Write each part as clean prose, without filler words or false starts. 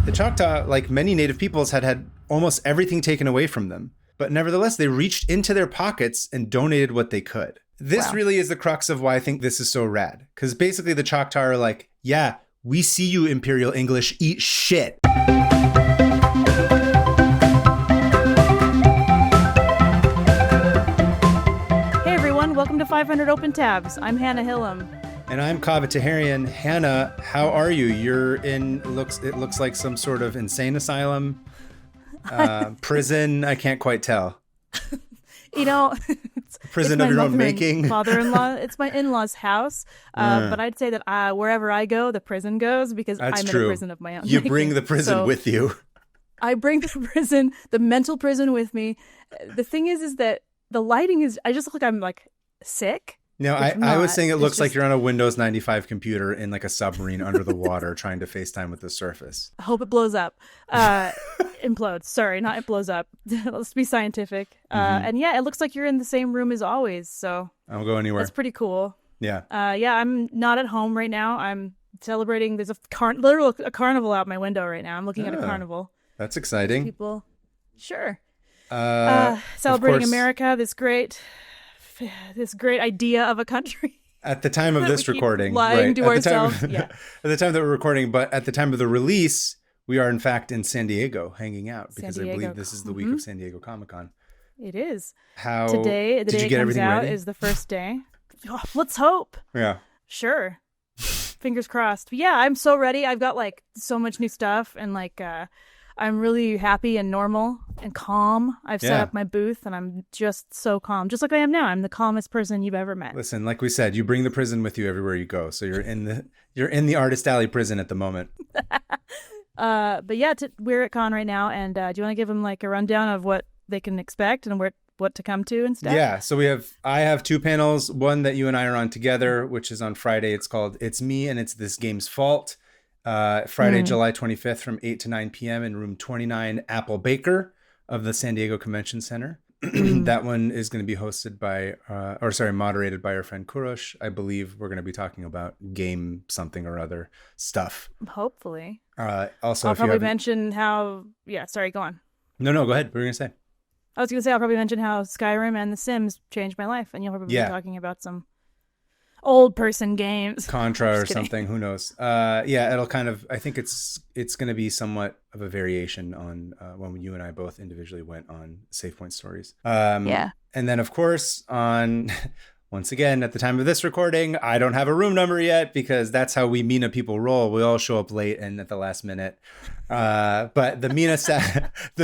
The Choctaw, like many native peoples, had almost everything taken away from them. But nevertheless, they reached into their pockets and donated what they could. This really is the crux of why I think this is so rad. Because basically the Choctaw are like, yeah, we see you, Imperial English, eat shit. Hey everyone, welcome to 500 Open Tabs. I'm Hannah Hillam. And I'm Kaveh Taherian. Hannah, how are you? You're in, it looks like some sort of insane asylum, prison. I can't quite tell. You know, prison of your own making. Father-in-law. It's my in-law's house. But I'd say that wherever I go, the prison goes because I'm in a prison of my own. You bring the prison with you. I bring the prison, the mental prison with me. The thing is that the lighting is, I just look like I'm like sick. No, I was saying it looks like you're on a Windows 95 computer in like a submarine under the water trying to FaceTime with the surface. I hope it blows up. Implodes. Sorry, not it blows up. Let's be scientific. And yeah, it looks like you're in the same room as always. So I don't go anywhere. That's pretty cool. Yeah. Yeah, I'm not at home right now. I'm celebrating. There's a carnival out my window right now. I'm looking at a carnival. That's exciting. People. Sure. Celebrating America. This great idea of a country. At the time of this recording, lying to ourselves. At the time that we're recording, but at the time of the release, we are in fact in San Diego hanging out because I believe this is the week of San Diego Comic-Con. It is. Today, the day it comes out is the first day. Oh, let's hope. Yeah. Sure. Fingers crossed. But yeah, I'm so ready. I've got like so much new stuff and like I'm really happy and normal and calm. I've set up my booth and I'm just so calm, just like I am now. I'm the calmest person you've ever met. Listen, like we said, you bring the prison with you everywhere you go. So you're in the Artist Alley prison at the moment. But yeah, we're at con right now. And do you want to give them like a rundown of what they can expect and what to come to and stuff? Yeah. So I have two panels, one that you and I are on together, which is on Friday. It's called It's Me and It's This Game's Fault. Friday, July 25th from 8 to 9 p.m. in room 29, Apple Baker of the San Diego Convention Center. That one is going to be hosted moderated by our friend Kurosh. I believe we're going to be talking about game something or other stuff. Hopefully. Also, I'll probably mention how, sorry, go on. No, go ahead. What were you going to say? I was going to say, I'll probably mention how Skyrim and The Sims changed my life. And you'll probably be talking about some old person games. Contra or something, who knows? It'll kind of, I think it's going to be somewhat of a variation on when you and I both individually went on Save Point Stories. And then of course once again, at the time of this recording, I don't have a room number yet because that's how we Mina people roll. We all show up late and at the last minute. But the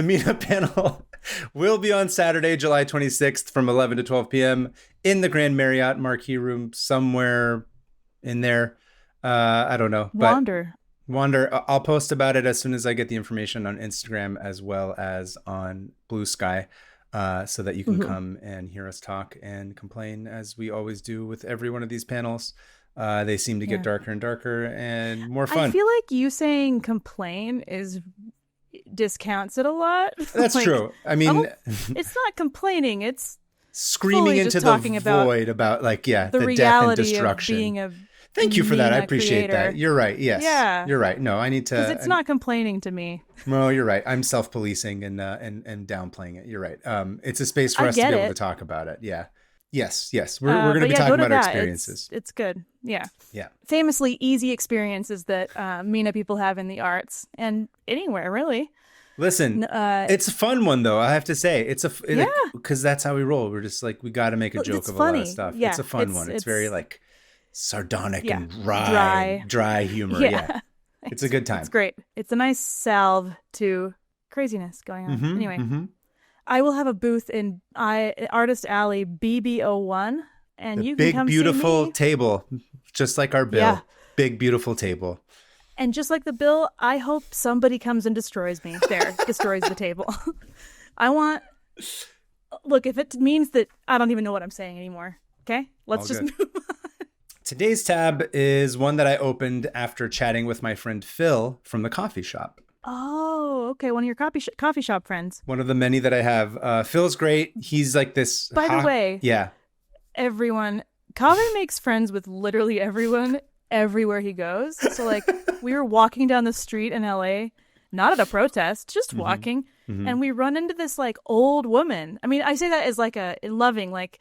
Mina panel will be on Saturday, July 26th from 11 to 12 p.m. in the Grand Marriott Marquee Room somewhere in there. I don't know. Wander. I'll post about it as soon as I get the information on Instagram as well as on Blue Sky so that you can come and hear us talk and complain as we always do with every one of these panels. They seem to get darker and darker and more fun. I feel like you saying complain discounts it a lot. That's true. I mean, it's not complaining. It's screaming into the void about like, the death and destruction. Of being a Thank you for that. I appreciate creator. That. You're right. Yes. Yeah. You're right. No, I need to. Because it's not complaining to me. No, you're right. I'm self-policing and downplaying it. You're right. It's a space for us to be able to talk about it. Yeah. Yes. We're going to be talking about our experiences. It's good. Yeah. Yeah. Famously easy experiences that Mina people have in the arts and anywhere really. Listen, it's a fun one though. I have to say, because that's how we roll. We're just like we got to make a joke of a lot of stuff. Yeah, it's a fun one. It's very like sardonic and dry humor. Yeah. It's a good time. It's great. It's a nice salve to craziness going on. Anyway, I will have a booth in Artist Alley BB01, and you can come see me. Big beautiful table, just like our bill. Yeah. Big beautiful table. And just like the bill, I hope somebody comes and destroys me. Destroys the table. Look, if it means that I don't even know what I'm saying anymore. Okay, let's just move on. Today's tab is one that I opened after chatting with my friend Phil from the coffee shop. Oh, okay. One of your coffee shop friends. One of the many that I have. Phil's great. He's like this. By the way. Yeah. Everyone. Kaveh makes friends with literally everyone everywhere he goes. So like we were walking down the street in LA not at a protest, just walking. And we run into this like old woman. I mean, I say that as like a loving, like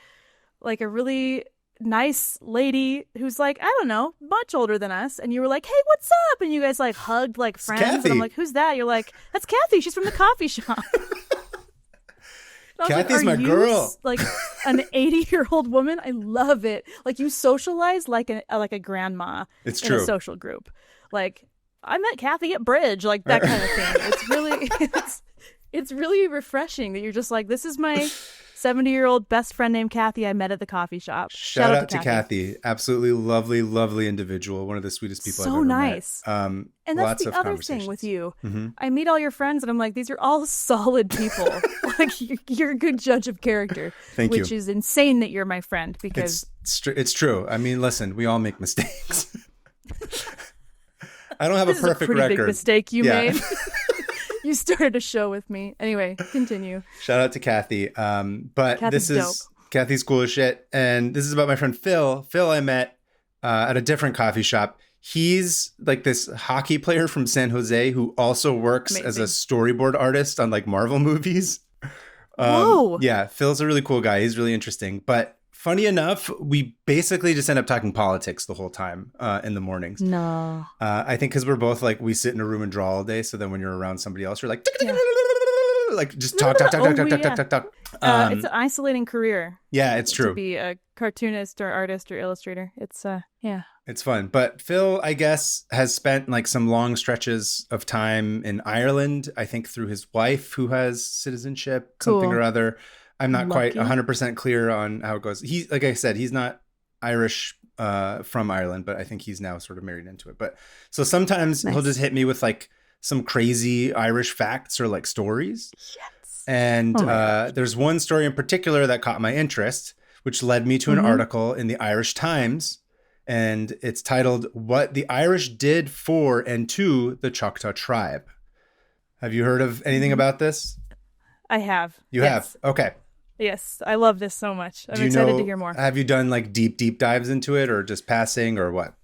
a really nice lady who's like, I don't know, much older than us. And you were like, hey, what's up? And you guys like hugged like friends. And I'm like, who's that? You're like, that's Kathy. She's from the coffee shop. Kathy's like, my girl. Like an 80-year-old woman. I love it. Like you socialize like a grandma. It's true. In a social group. Like I met Kathy at Bridge, like that kind of thing. It's really, it's really refreshing that you're just like, this is my 70-year-old best friend named Kathy I met at the coffee shop. Shout out to Kathy. Absolutely lovely, lovely individual. One of the sweetest people I've ever nice. met. And that's the other thing with you. I meet all your friends and I'm like, these are all solid people. Like you're a good judge of character. Thank you. Which is insane that you're my friend because it's true. I mean, listen, we all make mistakes. I don't have a perfect pretty record. Big mistake you made. You started a show with me. Anyway, continue. Shout out to Kathy. But Kathy's this is dope. Kathy's cool as shit. And this is about my friend Phil. Phil I met at a different coffee shop. He's like this hockey player from San Jose who also works as a storyboard artist on like Marvel movies. Whoa. Yeah, Phil's a really cool guy. He's really interesting. But funny enough, we basically just end up talking politics the whole time in the mornings. No. I think because we're both like, we sit in a room and draw all day. So then when you're around somebody else, you're like, like just talk. It's an isolating career. Yeah, it's true. To be a cartoonist or artist or illustrator. It's It's fun. But Phil, I guess, has spent like some long stretches of time in Ireland, I think through his wife who has citizenship, something or other. I'm not quite 100% clear on how it goes. He, like I said, he's not Irish from Ireland, but I think he's now sort of married into it. But so sometimes he'll just hit me with like some crazy Irish facts or like stories. Yes. And there's one story in particular that caught my interest, which led me to an article in the Irish Times. And it's titled, What the Irish Did for and to the Choctaw Tribe. Have you heard of anything about this? I have. You have? Okay. Yes, I love this so much. I'm excited to hear more. Have you done like deep dives into it or just passing or what?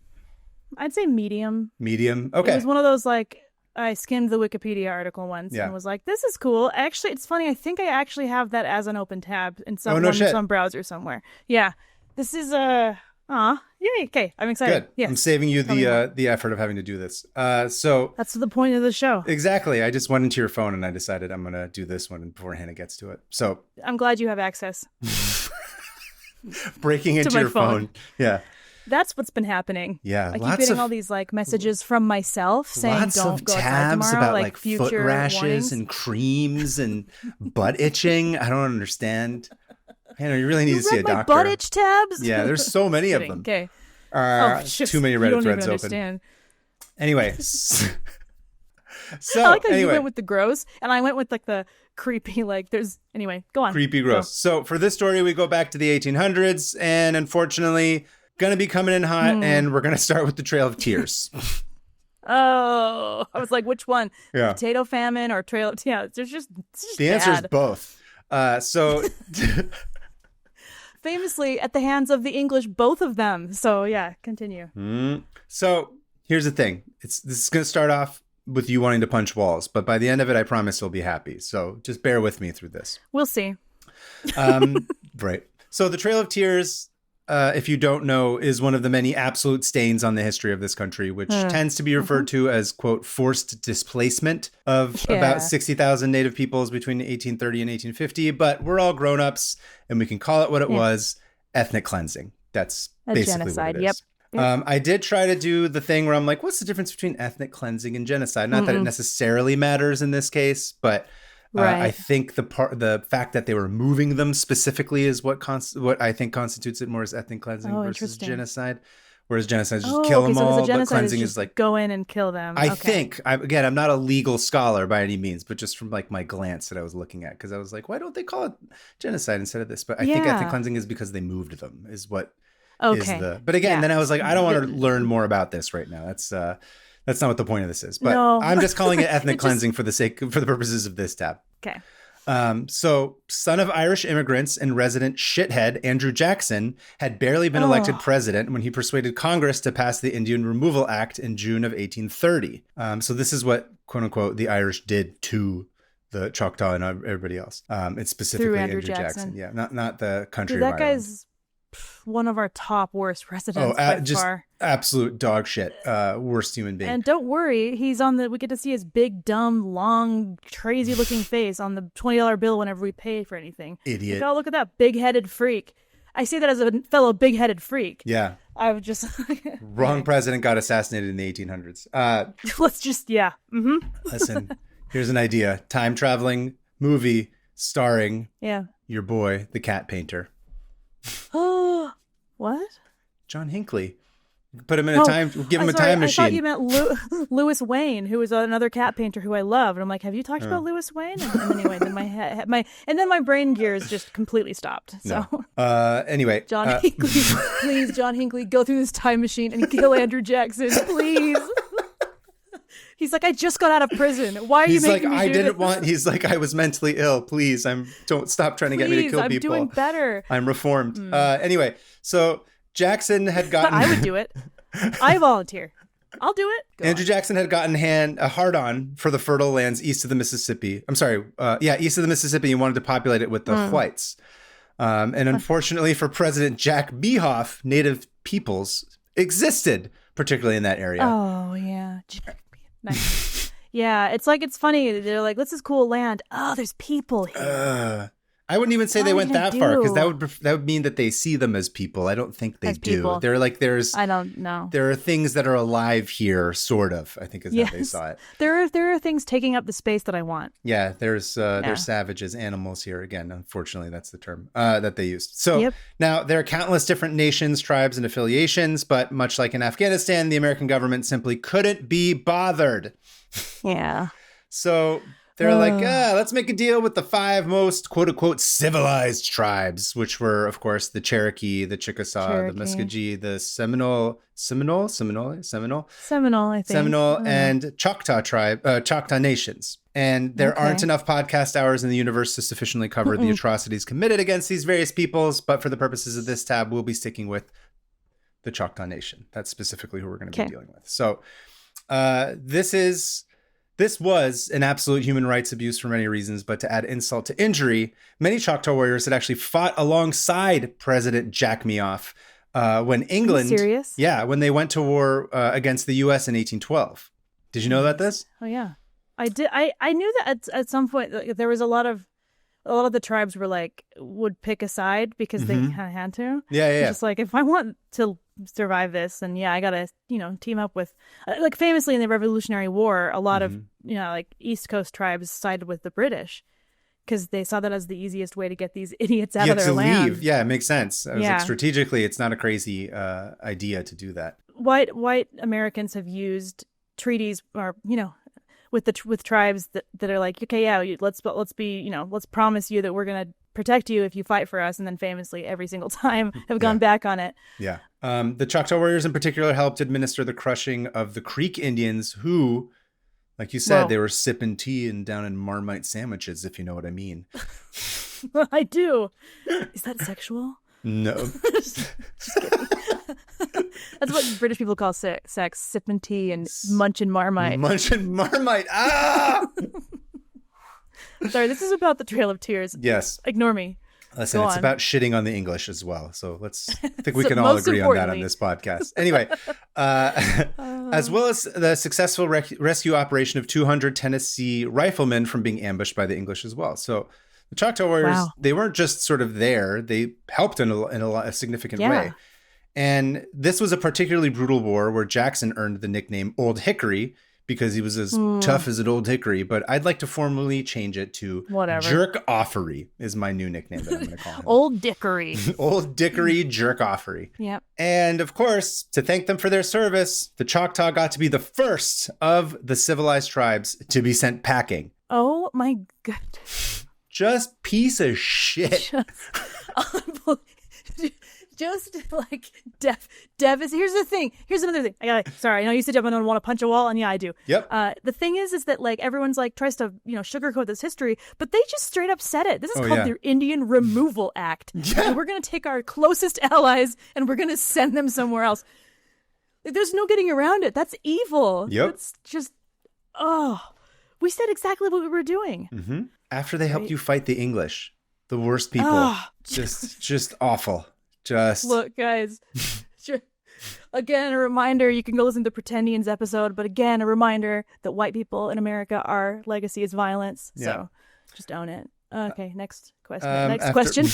I'd say medium. Medium? Okay. It was one of those like, I skimmed the Wikipedia article once and was like, this is cool. Actually, it's funny. I think I actually have that as an open tab in some browser somewhere. Yeah. This is yay. Okay. I'm excited. Good. Yes. I'm saving you the effort of having to do this. So that's the point of the show. Exactly. I just went into your phone and I decided I'm going to do this one before Hannah gets to it. So I'm glad you have access. Breaking into your phone. Yeah. That's what's been happening. Yeah. I keep getting all these like messages from myself saying don't go outside tomorrow. About like foot rashes warnings. And creams and butt itching. I don't understand. Hannah, you really need to see a doctor. Butt itch tabs? Yeah, there's so many of them. Okay. Too many Reddit threads open. Anyway. So I like how you went with the gross and I went with like the creepy, like anyway, go on. Creepy gross. So for this story, we go back to the 1800s and unfortunately gonna be coming in hot and we're gonna start with the Trail of Tears. Oh, I was like, which one? Yeah. Potato famine or Trail of Tears? It's just the answer is both. So famously at the hands of the English, both of them. So yeah, continue. So here's the thing. This is going to start off with you wanting to punch walls, but by the end of it, I promise you'll be happy. So just bear with me through this. We'll see. Right. So the Trail of Tears, if you don't know, is one of the many absolute stains on the history of this country, which tends to be referred to as, quote, forced displacement of about 60,000 Native peoples between 1830 and 1850. But we're all grown-ups, and we can call it what it was, ethnic cleansing. That's basically genocide. what it is. Yep. I did try to do the thing where I'm like, what's the difference between ethnic cleansing and genocide? Not that it necessarily matters in this case, but I think the fact that they were moving them specifically is what I think constitutes it more as ethnic cleansing versus genocide. Whereas genocide is just kill them all, but cleansing is like go in and kill them. I think I'm not a legal scholar by any means, but just from like my glance that I was looking at, because I was like, why don't they call it genocide instead of this? But I think ethnic cleansing is because they moved them, is what is the. But again, then I was like, I don't want to learn more about this right now. That's not what the point of this is. But I'm just calling it ethnic cleansing for the purposes of this tab. Okay. So son of Irish immigrants and resident shithead Andrew Jackson had barely been elected president when he persuaded Congress to pass the Indian Removal Act in June of 1830. So this is what quote unquote, the Irish did to the Choctaw and everybody else. It's specifically Andrew Jackson. Yeah, not the country. Dude, that guy's one of our top worst presidents by just far. Absolute dog shit. Worst human being. And don't worry, we get to see his big, dumb, long, crazy looking face on the $20 bill whenever we pay for anything. Idiot. Like, oh, look at that big-headed freak. I say that as a fellow big-headed freak. Yeah. I would just... Wrong president got assassinated in the 1800s. Let's just, yeah. Mm-hmm. Listen, here's an idea. Time-traveling movie starring your boy, the cat painter. Oh, what? John Hinckley. Put him in give him a time machine. I thought you meant Louis Wayne, who was another cat painter who I love. And I'm like, have you talked about Louis Wayne? And anyway, then my brain gears just completely stopped. So anyway, John Hinckley, please, John Hinckley, go through this time machine and kill Andrew Jackson, please. He's like, I just got out of prison. Why are you making me do this? He's like, I was mentally ill. Please, don't stop trying to get me to kill people. I'm doing better. I'm reformed. Anyway, so Jackson had gotten... I would do it. I volunteer. I'll do it. Andrew Jackson had gotten a hard-on for the fertile lands east of the Mississippi. I'm sorry. East of the Mississippi. He wanted to populate it with the whites. And unfortunately for President Jack Behoff, native peoples existed, particularly in that area. Oh, yeah. Nice. Yeah, it's funny. They're like, this is cool land. Oh, there's people here. I wouldn't even say they went that far, because that would mean that they see them as people. I don't think they do. People. They're like, I don't know. There are things that are alive here, sort of, I think is how they saw it. There are things taking up the space that I want. Yeah, there's savages, animals here. Again, unfortunately, that's the term that they used. So now there are countless different nations, tribes, and affiliations, but much like in Afghanistan, the American government simply couldn't be bothered. Yeah. So... they're like, let's make a deal with the 5 most, quote unquote, civilized tribes, which were, of course, the Cherokee, the Chickasaw, the Muskogee, the Seminole, I think. Seminole and Choctaw Choctaw nations. And there aren't enough podcast hours in the universe to sufficiently cover the atrocities committed against these various peoples. But for the purposes of this tab, we'll be sticking with the Choctaw Nation. That's specifically who we're going to be dealing with. So This was an absolute human rights abuse for many reasons, but to add insult to injury, many Choctaw warriors had actually fought alongside President Jack Behoff when England... Are you serious? Yeah, when they went to war against the U.S. in 1812. Did you know about this? Oh, yeah. I did. I knew that at some point there was a lot of the tribes would pick a side because they kind of had to. Yeah. It's just like, if I want to survive this, and I gotta team up with famously in the Revolutionary War, a lot of East Coast tribes sided with the British because they saw that as the easiest way to get these idiots out of their land. Leave. Yeah, it makes sense. I was like, strategically, it's not a crazy idea to do that. White Americans have used treaties or with tribes that are like, okay, yeah, let's promise you that we're gonna protect you if you fight for us, and then famously every single time have gone back on it. Yeah. The Choctaw warriors in particular helped administer the crushing of the Creek Indians who, like you said, they were sipping tea and down in Marmite sandwiches, if you know what I mean. I do. Is that sexual? No. Just kidding. That's what British people call sex, sipping tea and munching Marmite. Munching Marmite. Ah! Sorry, this is about the Trail of Tears. Yes. Ignore me. Listen, it's about shitting on the English as well. So I think we can all agree on that on this podcast. Anyway, as well as the successful rescue operation of 200 Tennessee riflemen from being ambushed by the English as well. So the Choctaw warriors, they weren't just sort of there. They helped in a significant way. And this was a particularly brutal war where Jackson earned the nickname Old Hickory because he was as tough as an old hickory. But I'd like to formally change it to Jerk-offery is my new nickname that I'm going to call him. Old Dickory. Old Dickory Jerk-offery. Yep. And of course, to thank them for their service, the Choctaw got to be the first of the civilized tribes to be sent packing. Oh my goodness. Just piece of shit. Just like Dev is. Here's the thing. Here's another thing. Sorry, I know you said I don't want to punch a wall, and yeah, I do. Yep. The thing is that like everyone's like tries to sugarcoat this history, but they just straight up said it. This is called the Indian Removal Act. Yeah. And we're gonna take our closest allies and we're gonna send them somewhere else. There's no getting around it. That's evil. Yep. It's just We said exactly what we were doing. Mm-hmm. After they helped you fight the English, the worst people, just awful. Just look, guys. Again, a reminder, you can go listen to the Pretendians episode, but again, a reminder that white people in America, our legacy is violence. Yeah. So just own it. Okay, next question. Next question.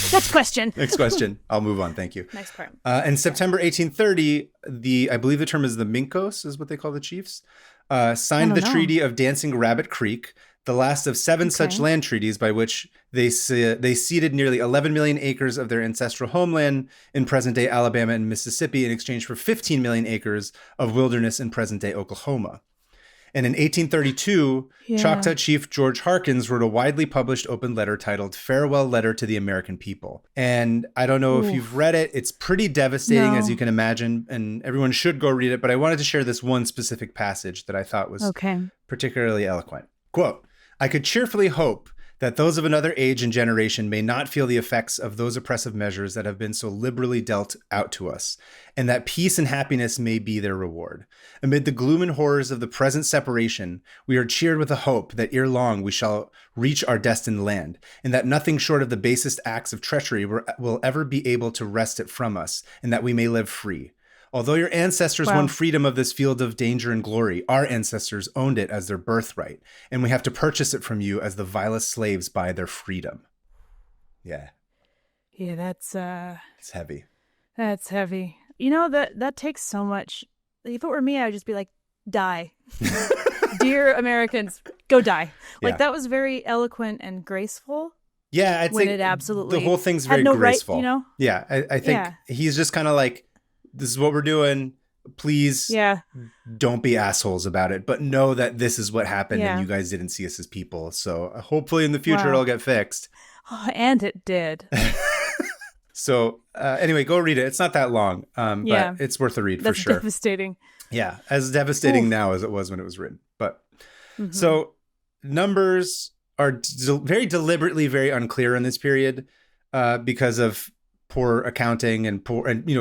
Next question. I'll move on. Thank you. Next part. In September 1830, I believe the term is the Minkos, is what they call the chiefs, signed the Treaty of Dancing Rabbit Creek, the last of 7 such land treaties by which they ceded nearly 11 million acres of their ancestral homeland in present-day Alabama and Mississippi in exchange for 15 million acres of wilderness in present-day Oklahoma. And in 1832, Choctaw Chief George Harkins wrote a widely published open letter titled Farewell Letter to the American People. And I don't know if you've read it. It's pretty devastating, as you can imagine, and everyone should go read it. But I wanted to share this one specific passage that I thought was particularly eloquent. Quote, I could cheerfully hope that those of another age and generation may not feel the effects of those oppressive measures that have been so liberally dealt out to us, and that peace and happiness may be their reward. Amid the gloom and horrors of the present separation, we are cheered with the hope that ere long we shall reach our destined land, and that nothing short of the basest acts of treachery will ever be able to wrest it from us, and that we may live free. Although your ancestors won freedom of this field of danger and glory, our ancestors owned it as their birthright, and we have to purchase it from you as the vilest slaves buy their freedom. Yeah. Yeah, that's it's heavy. That's heavy. You know, that takes so much. If it were me, I would just be like, die. Dear Americans, go die. Like that was very eloquent and graceful. Yeah, I'd say it absolutely the whole thing's very graceful. Right, you know? Yeah, I think he's just kind of like, this is what we're doing. Please don't be assholes about it, but know that this is what happened and you guys didn't see us as people. So hopefully in the future it'll get fixed. Oh, and it did. So anyway, go read it. It's not that long, but it's worth a read for sure. That's devastating. Yeah, as devastating now as it was when it was written. But so numbers are very deliberately very unclear in this period because of poor accounting and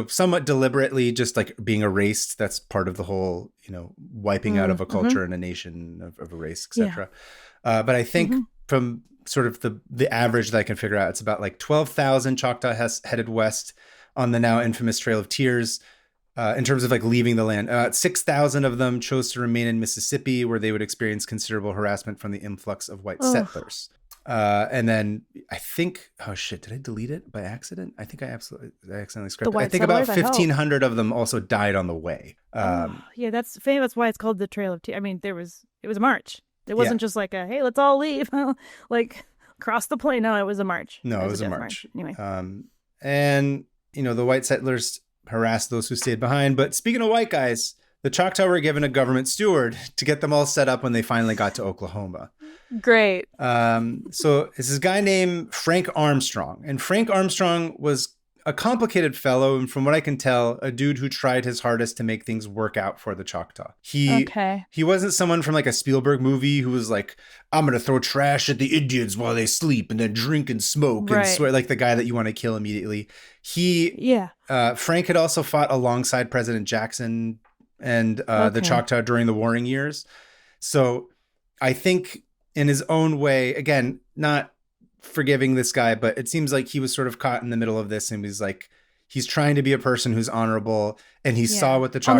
somewhat deliberately just like being erased. That's part of the whole, wiping out of a culture and a nation of a race, etc. But I think from sort of the average that I can figure out, it's about like 12,000 Choctaw headed west on the now infamous Trail of Tears. In terms of like leaving the land, 6,000 of them chose to remain in Mississippi, where they would experience considerable harassment from the influx of white settlers. And then I think, oh shit, did I delete it by accident? I think I accidentally scrapped it. I think about 1,500 of them also died on the way. That's famous. That's why it's called the Trail of Tears. I mean, it was a march. It wasn't just like hey, let's all leave, like cross the plain. No, it was a march. No, it was a march. Anyway. And the white settlers harassed those who stayed behind. But speaking of white guys, the Choctaw were given a government steward to get them all set up when they finally got to Oklahoma. Great. So it's this guy named Frank Armstrong. And Frank Armstrong was a complicated fellow. And from what I can tell, a dude who tried his hardest to make things work out for the Choctaw. He wasn't someone from like a Spielberg movie who was like, I'm going to throw trash at the Indians while they sleep and then drink and smoke and swear, like the guy that you want to kill immediately. Frank had also fought alongside President Jackson and the Choctaw during the warring years. So I think in his own way, again, not forgiving this guy, but it seems like he was sort of caught in the middle of this and was like, he's trying to be a person who's honorable, and he saw what the Choctaw... On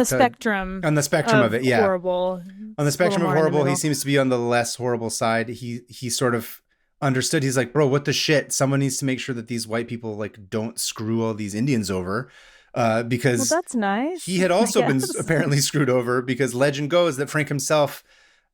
the spectrum of it, horrible. On the spectrum of horrible, he seems to be on the less horrible side. He sort of understood. He's like, bro, what the shit? Someone needs to make sure that these white people like don't screw all these Indians over. Because that's nice. He had also been apparently screwed over, because legend goes that Frank himself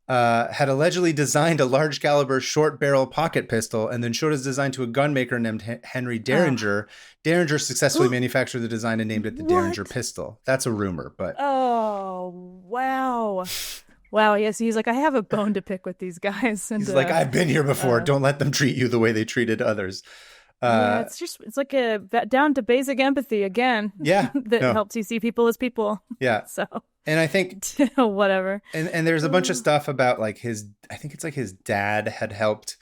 had allegedly designed a large caliber short barrel pocket pistol and then showed his design to a gunmaker named Henry Derringer. Derringer successfully manufactured the design and named it the Derringer pistol. That's a rumor, but wow. Yes, he's like, I have a bone to pick with these guys. And he's like, I've been here before. Don't let them treat you the way they treated others. It's like a down to basic empathy again. Yeah, that helps you see people as people. Yeah. So, and I think whatever. And there's a bunch of stuff about like I think it's like his dad had helped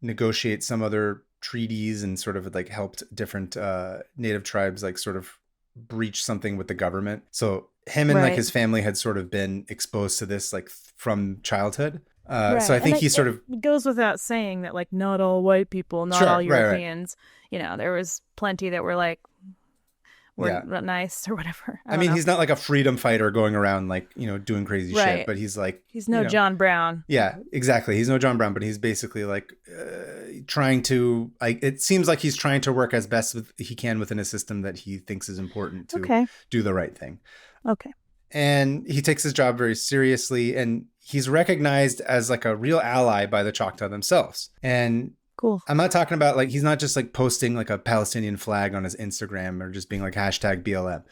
negotiate some other treaties and sort of like helped different native tribes like sort of breach something with the government. So him and like his family had sort of been exposed to this like from childhood. So I think he sort of goes without saying that, like, not all white people, not all Europeans. Right. You know, there was plenty that were like, were not nice or whatever. I mean, he's not like a freedom fighter going around like, you know, doing crazy shit, but he's like, he's no John Brown. Yeah, exactly. He's no John Brown, but he's basically like trying to, like, it seems like he's trying to work as best he can within a system that he thinks is important to do the right thing. Okay. And he takes his job very seriously, and he's recognized as like a real ally by the Choctaw themselves. And cool. I'm not talking about like, he's not just like posting like a Palestinian flag on his Instagram or just being like #BLM.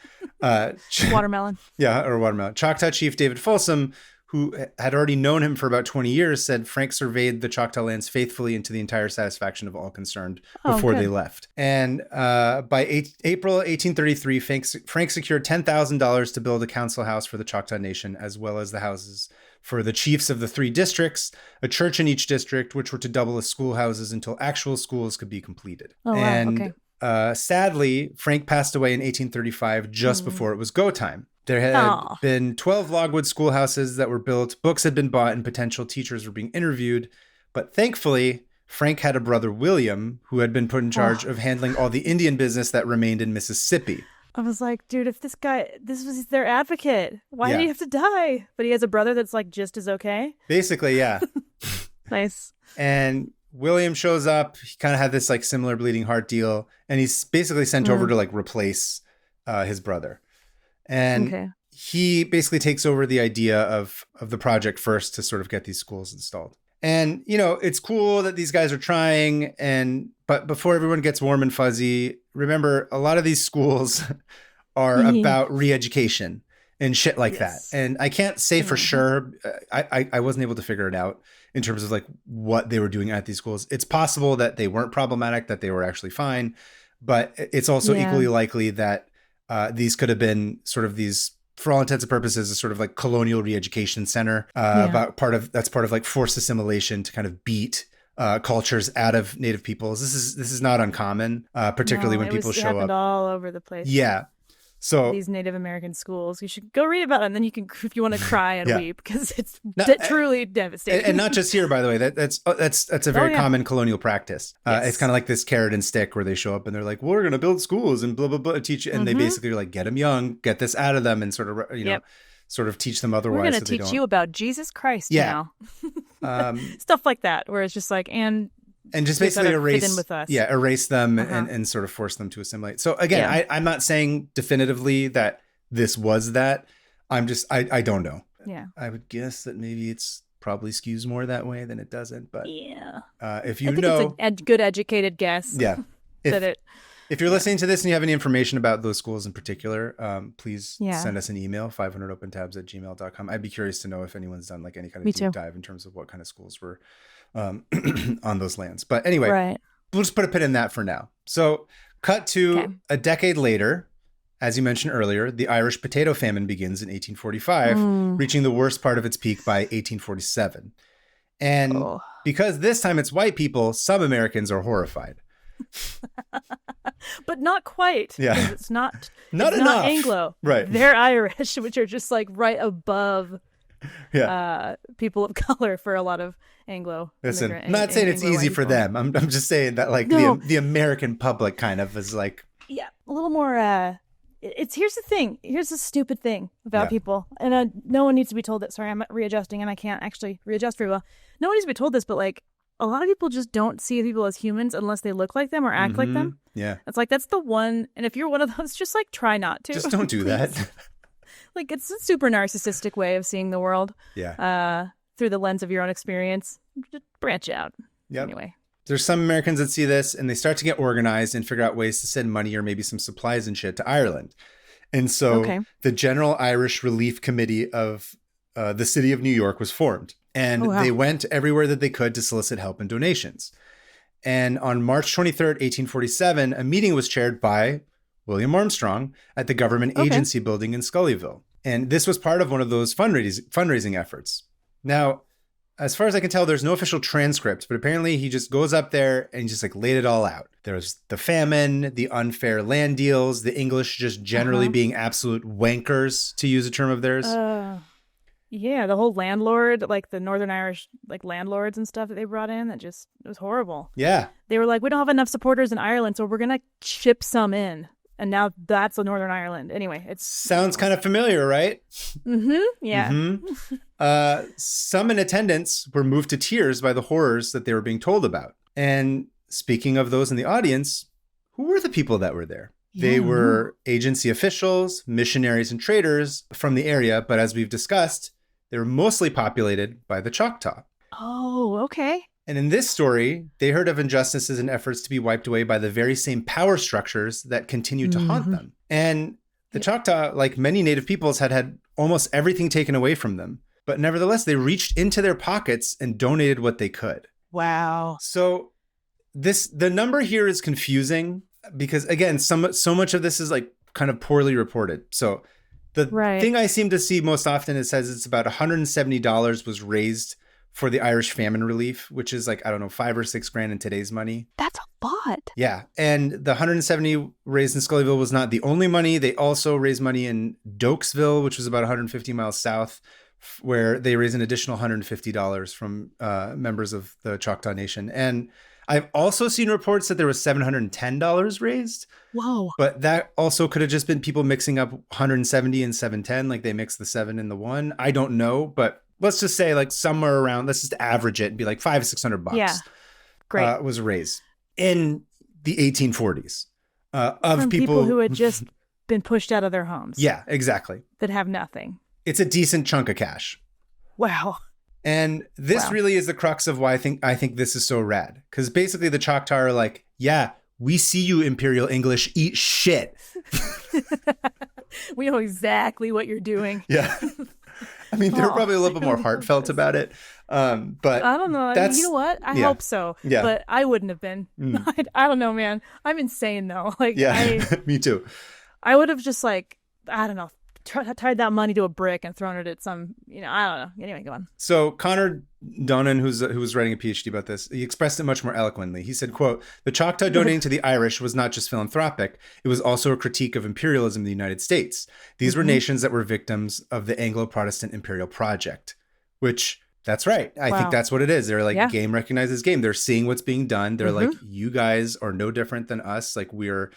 Watermelon. Yeah, or watermelon. Choctaw Chief David Folsom, who had already known him for about 20 years, said Frank surveyed the Choctaw lands faithfully and to the entire satisfaction of all concerned before they left. And by April 1833, Frank secured $10,000 to build a council house for the Choctaw Nation, as well as the houses for the chiefs of the 3 districts, a church in each district, which were to double as schoolhouses until actual schools could be completed. Oh, wow. And sadly, Frank passed away in 1835, just before it was go time. There had been 12 logwood schoolhouses that were built, books had been bought, and potential teachers were being interviewed. But thankfully, Frank had a brother, William, who had been put in charge of handling all the Indian business that remained in Mississippi. I was like, dude, if this was their advocate, why did he have to die? But he has a brother that's like just as okay. Basically, yeah. Nice. And William shows up. He kind of had this like similar bleeding heart deal, and he's basically sent over to like replace his brother. And he basically takes over the idea of the project first to sort of get these schools installed. And, you know, it's cool that these guys are trying. But before everyone gets warm and fuzzy, remember, a lot of these schools are about re-education and shit like that. And I can't say for sure. I wasn't able to figure it out in terms of like what they were doing at these schools. It's possible that they weren't problematic, that they were actually fine. But it's also equally likely that these could have been sort of these, for all intents and purposes, a sort of like colonial re-education center that's part of like forced assimilation to kind of beat cultures out of Native peoples. This is not uncommon, particularly when people show up all over the place. Yeah. So these Native American schools, you should go read about it, and then you can, if you want to cry and weep, because it's truly devastating. And not just here, by the way. That's a very common colonial practice. It's kind of like this carrot and stick, where they show up and they're like, well, "We're going to build schools and blah blah blah, teach," and they basically are like, "Get them young, get this out of them, and sort of sort of teach them otherwise." We're going to teach you about Jesus Christ now. Stuff like that, where it's just like and just basically erase them and sort of force them to assimilate. So again, I'm not saying definitively that this was that. I don't know. Yeah. I would guess that maybe it's probably skews more that way than it doesn't. But if I think it's a good educated guess. Yeah. If you're listening to this and you have any information about those schools in particular, please send us an email, 500opentabs@gmail.com. I'd be curious to know if anyone's done like any kind of deep dive in terms of what kind of schools were on those lands. But anyway, we'll just put a pin in that for now. So cut to a decade later, as you mentioned earlier, the Irish potato famine begins in 1845, reaching the worst part of its peak by 1847. And because this time it's white people, some Americans are horrified. But not quite. Yeah. It's not enough. Not Anglo. Right. They're Irish, which are just like right above people of color for a lot of Anglo. Listen, I'm not saying it's easy for them. I'm just saying that like the American public kind of is like. Yeah. A little more. Here's the thing. Here's the stupid thing about people. And no one needs to be told that. Sorry, I'm readjusting and I can't actually readjust very well. No one needs to be told this, but like, a lot of people just don't see people as humans unless they look like them or act like them. Yeah. It's like, that's the one. And if you're one of those, just like try not to. Just don't do that. Like, it's a super narcissistic way of seeing the world. Yeah. Through the lens of your own experience. Just branch out. Yep. Anyway. There's some Americans that see this and they start to get organized and figure out ways to send money or maybe some supplies and shit to Ireland. And so the General Irish Relief Committee of the city of New York was formed. And they went everywhere that they could to solicit help and donations. And on March 23rd, 1847, a meeting was chaired by William Armstrong at the government agency building in Scullyville. And this was part of one of those fundraising efforts. Now, as far as I can tell, there's no official transcript, but apparently he just goes up there and just like laid it all out. There's the famine, the unfair land deals, the English just generally being absolute wankers, to use a term of theirs. Yeah, the whole landlord, like the Northern Irish like landlords and stuff that they brought in, it was horrible. Yeah. They were like, we don't have enough supporters in Ireland, so we're gonna ship some in. And now that's a Northern Ireland. Anyway, it sounds kind of familiar, right? Yeah. Some in attendance were moved to tears by the horrors that they were being told about. And speaking of those in the audience, who were the people that were there? They were agency officials, missionaries, and traders from the area. But as we've discussed, they were mostly populated by the Choctaw. Oh, okay. And in this story, they heard of injustices and efforts to be wiped away by the very same power structures that continue to haunt them. And the Choctaw, like many native peoples, had almost everything taken away from them. But nevertheless, they reached into their pockets and donated what they could. Wow. So the number here is confusing because, again, so much of this is like kind of poorly reported. So the thing I seem to see most often, it says it's about $170 was raised for the Irish famine relief, which is like, I don't know, $5 or $6 grand in today's money. That's a lot. Yeah. And the 170 raised in Scullyville was not the only money. They also raised money in Dokesville, which was about 150 miles south, where they raised an additional $150 from members of the Choctaw Nation. And I've also seen reports that there was $710 raised. Whoa. But that also could have just been people mixing up 170 and 710, like they mixed the 7 and the 1. I don't know, but let's just say like somewhere around, let's just average it and be like $500-$600. Yeah. Great. Was raised in the 1840s of from people who had just been pushed out of their homes. Yeah, exactly. That have nothing. It's a decent chunk of cash. Wow. And this really is the crux of why I think this is so rad. Because basically the Choctaw are like, yeah, we see you, Imperial English, eat shit. We know exactly what you're doing. Yeah. I mean, they're probably a little bit more heartfelt about it. But I don't know. I mean, you know what? I hope so. Yeah. But I wouldn't have been. I don't know, man. I'm insane, though. Like, yeah, me too. I would have just like, I don't know, tied that money to a brick and thrown it at some, I don't know. Anyway, go on. So Connor Donnan, who was writing a PhD about this, he expressed it much more eloquently. He said, quote, "The Choctaw donating to the Irish was not just philanthropic. It was also a critique of imperialism in the United States. These were nations that were victims of the Anglo-Protestant imperial project," which that's right. I think that's what it is. They're like, game recognizes game. They're seeing what's being done. They're like, you guys are no different than us. Like we're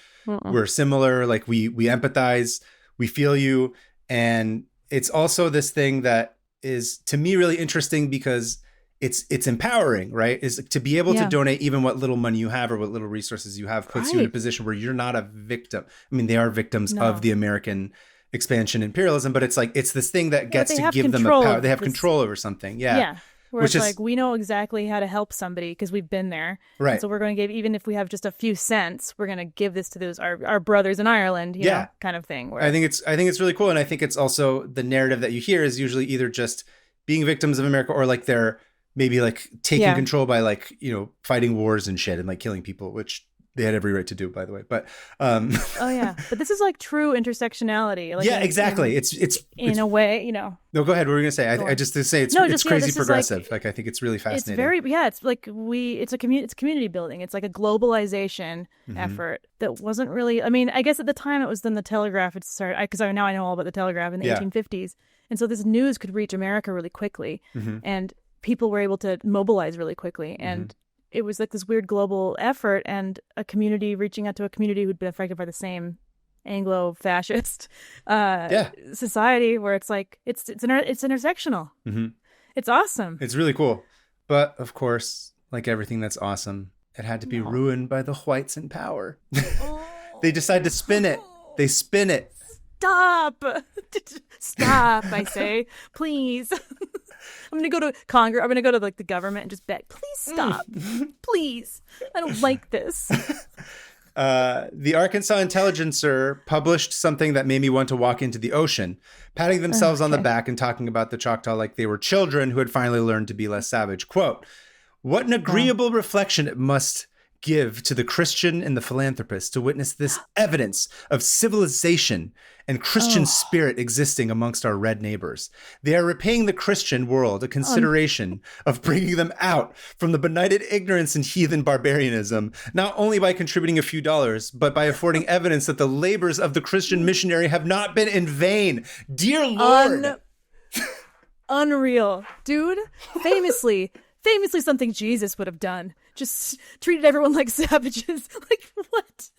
similar. Like we empathize. We feel you. And it's also this thing that is, to me, really interesting because it's empowering, right? Is to be able to donate even what little money you have or what little resources you have puts you in a position where you're not a victim. I mean, they are victims of the American expansion imperialism, but it's like, it's this thing that gets to give them a power. They have control over something. Yeah. Yeah. Where it's like, we know exactly how to help somebody because we've been there. Right. And so we're going to give, even if we have just a few cents, we're going to give this to those, our brothers in Ireland, you know, kind of thing. Where I think it's really cool. And I think it's also the narrative that you hear is usually either just being victims of America or like they're maybe like taking control by like, fighting wars and shit and like killing people, which they had every right to do, by the way. But oh yeah, but this is like true intersectionality. Like, exactly. It's in a way, No, go ahead. What were we gonna say? I just to say it's crazy progressive. Like I think it's really fascinating. It's like it's community building. It's like a globalization effort that wasn't really. I mean, I guess at the time it was then the Telegraph had started. Because now I know all about the Telegraph in the 1850s, and so this news could reach America really quickly, and people were able to mobilize really quickly, and it was like this weird global effort and a community reaching out to a community who'd been affected by the same Anglo-fascist society, where it's like it's intersectional. It's awesome. It's really cool. But of course, like everything that's awesome, it had to be ruined by the whites in power. They decide to spin it. They spin it. Stop. Stop, I say. Please. I'm going to go to Congress. I'm going to go to like the government and just beg, please stop. Please. I don't like this. The Arkansas Intelligencer published something that made me want to walk into the ocean, patting themselves on the back and talking about the Choctaw like they were children who had finally learned to be less savage. Quote, "What an agreeable reflection it must give to the Christian and the philanthropist to witness this evidence of civilization and Christian spirit existing amongst our red neighbors. They are repaying the Christian world a consideration of bringing them out from the benighted ignorance and heathen barbarianism, not only by contributing a few dollars, but by affording evidence that the labors of the Christian missionary have not been in vain. Dear Lord." unreal, dude. Famously something Jesus would have done. Just treated everyone like savages. Like, what?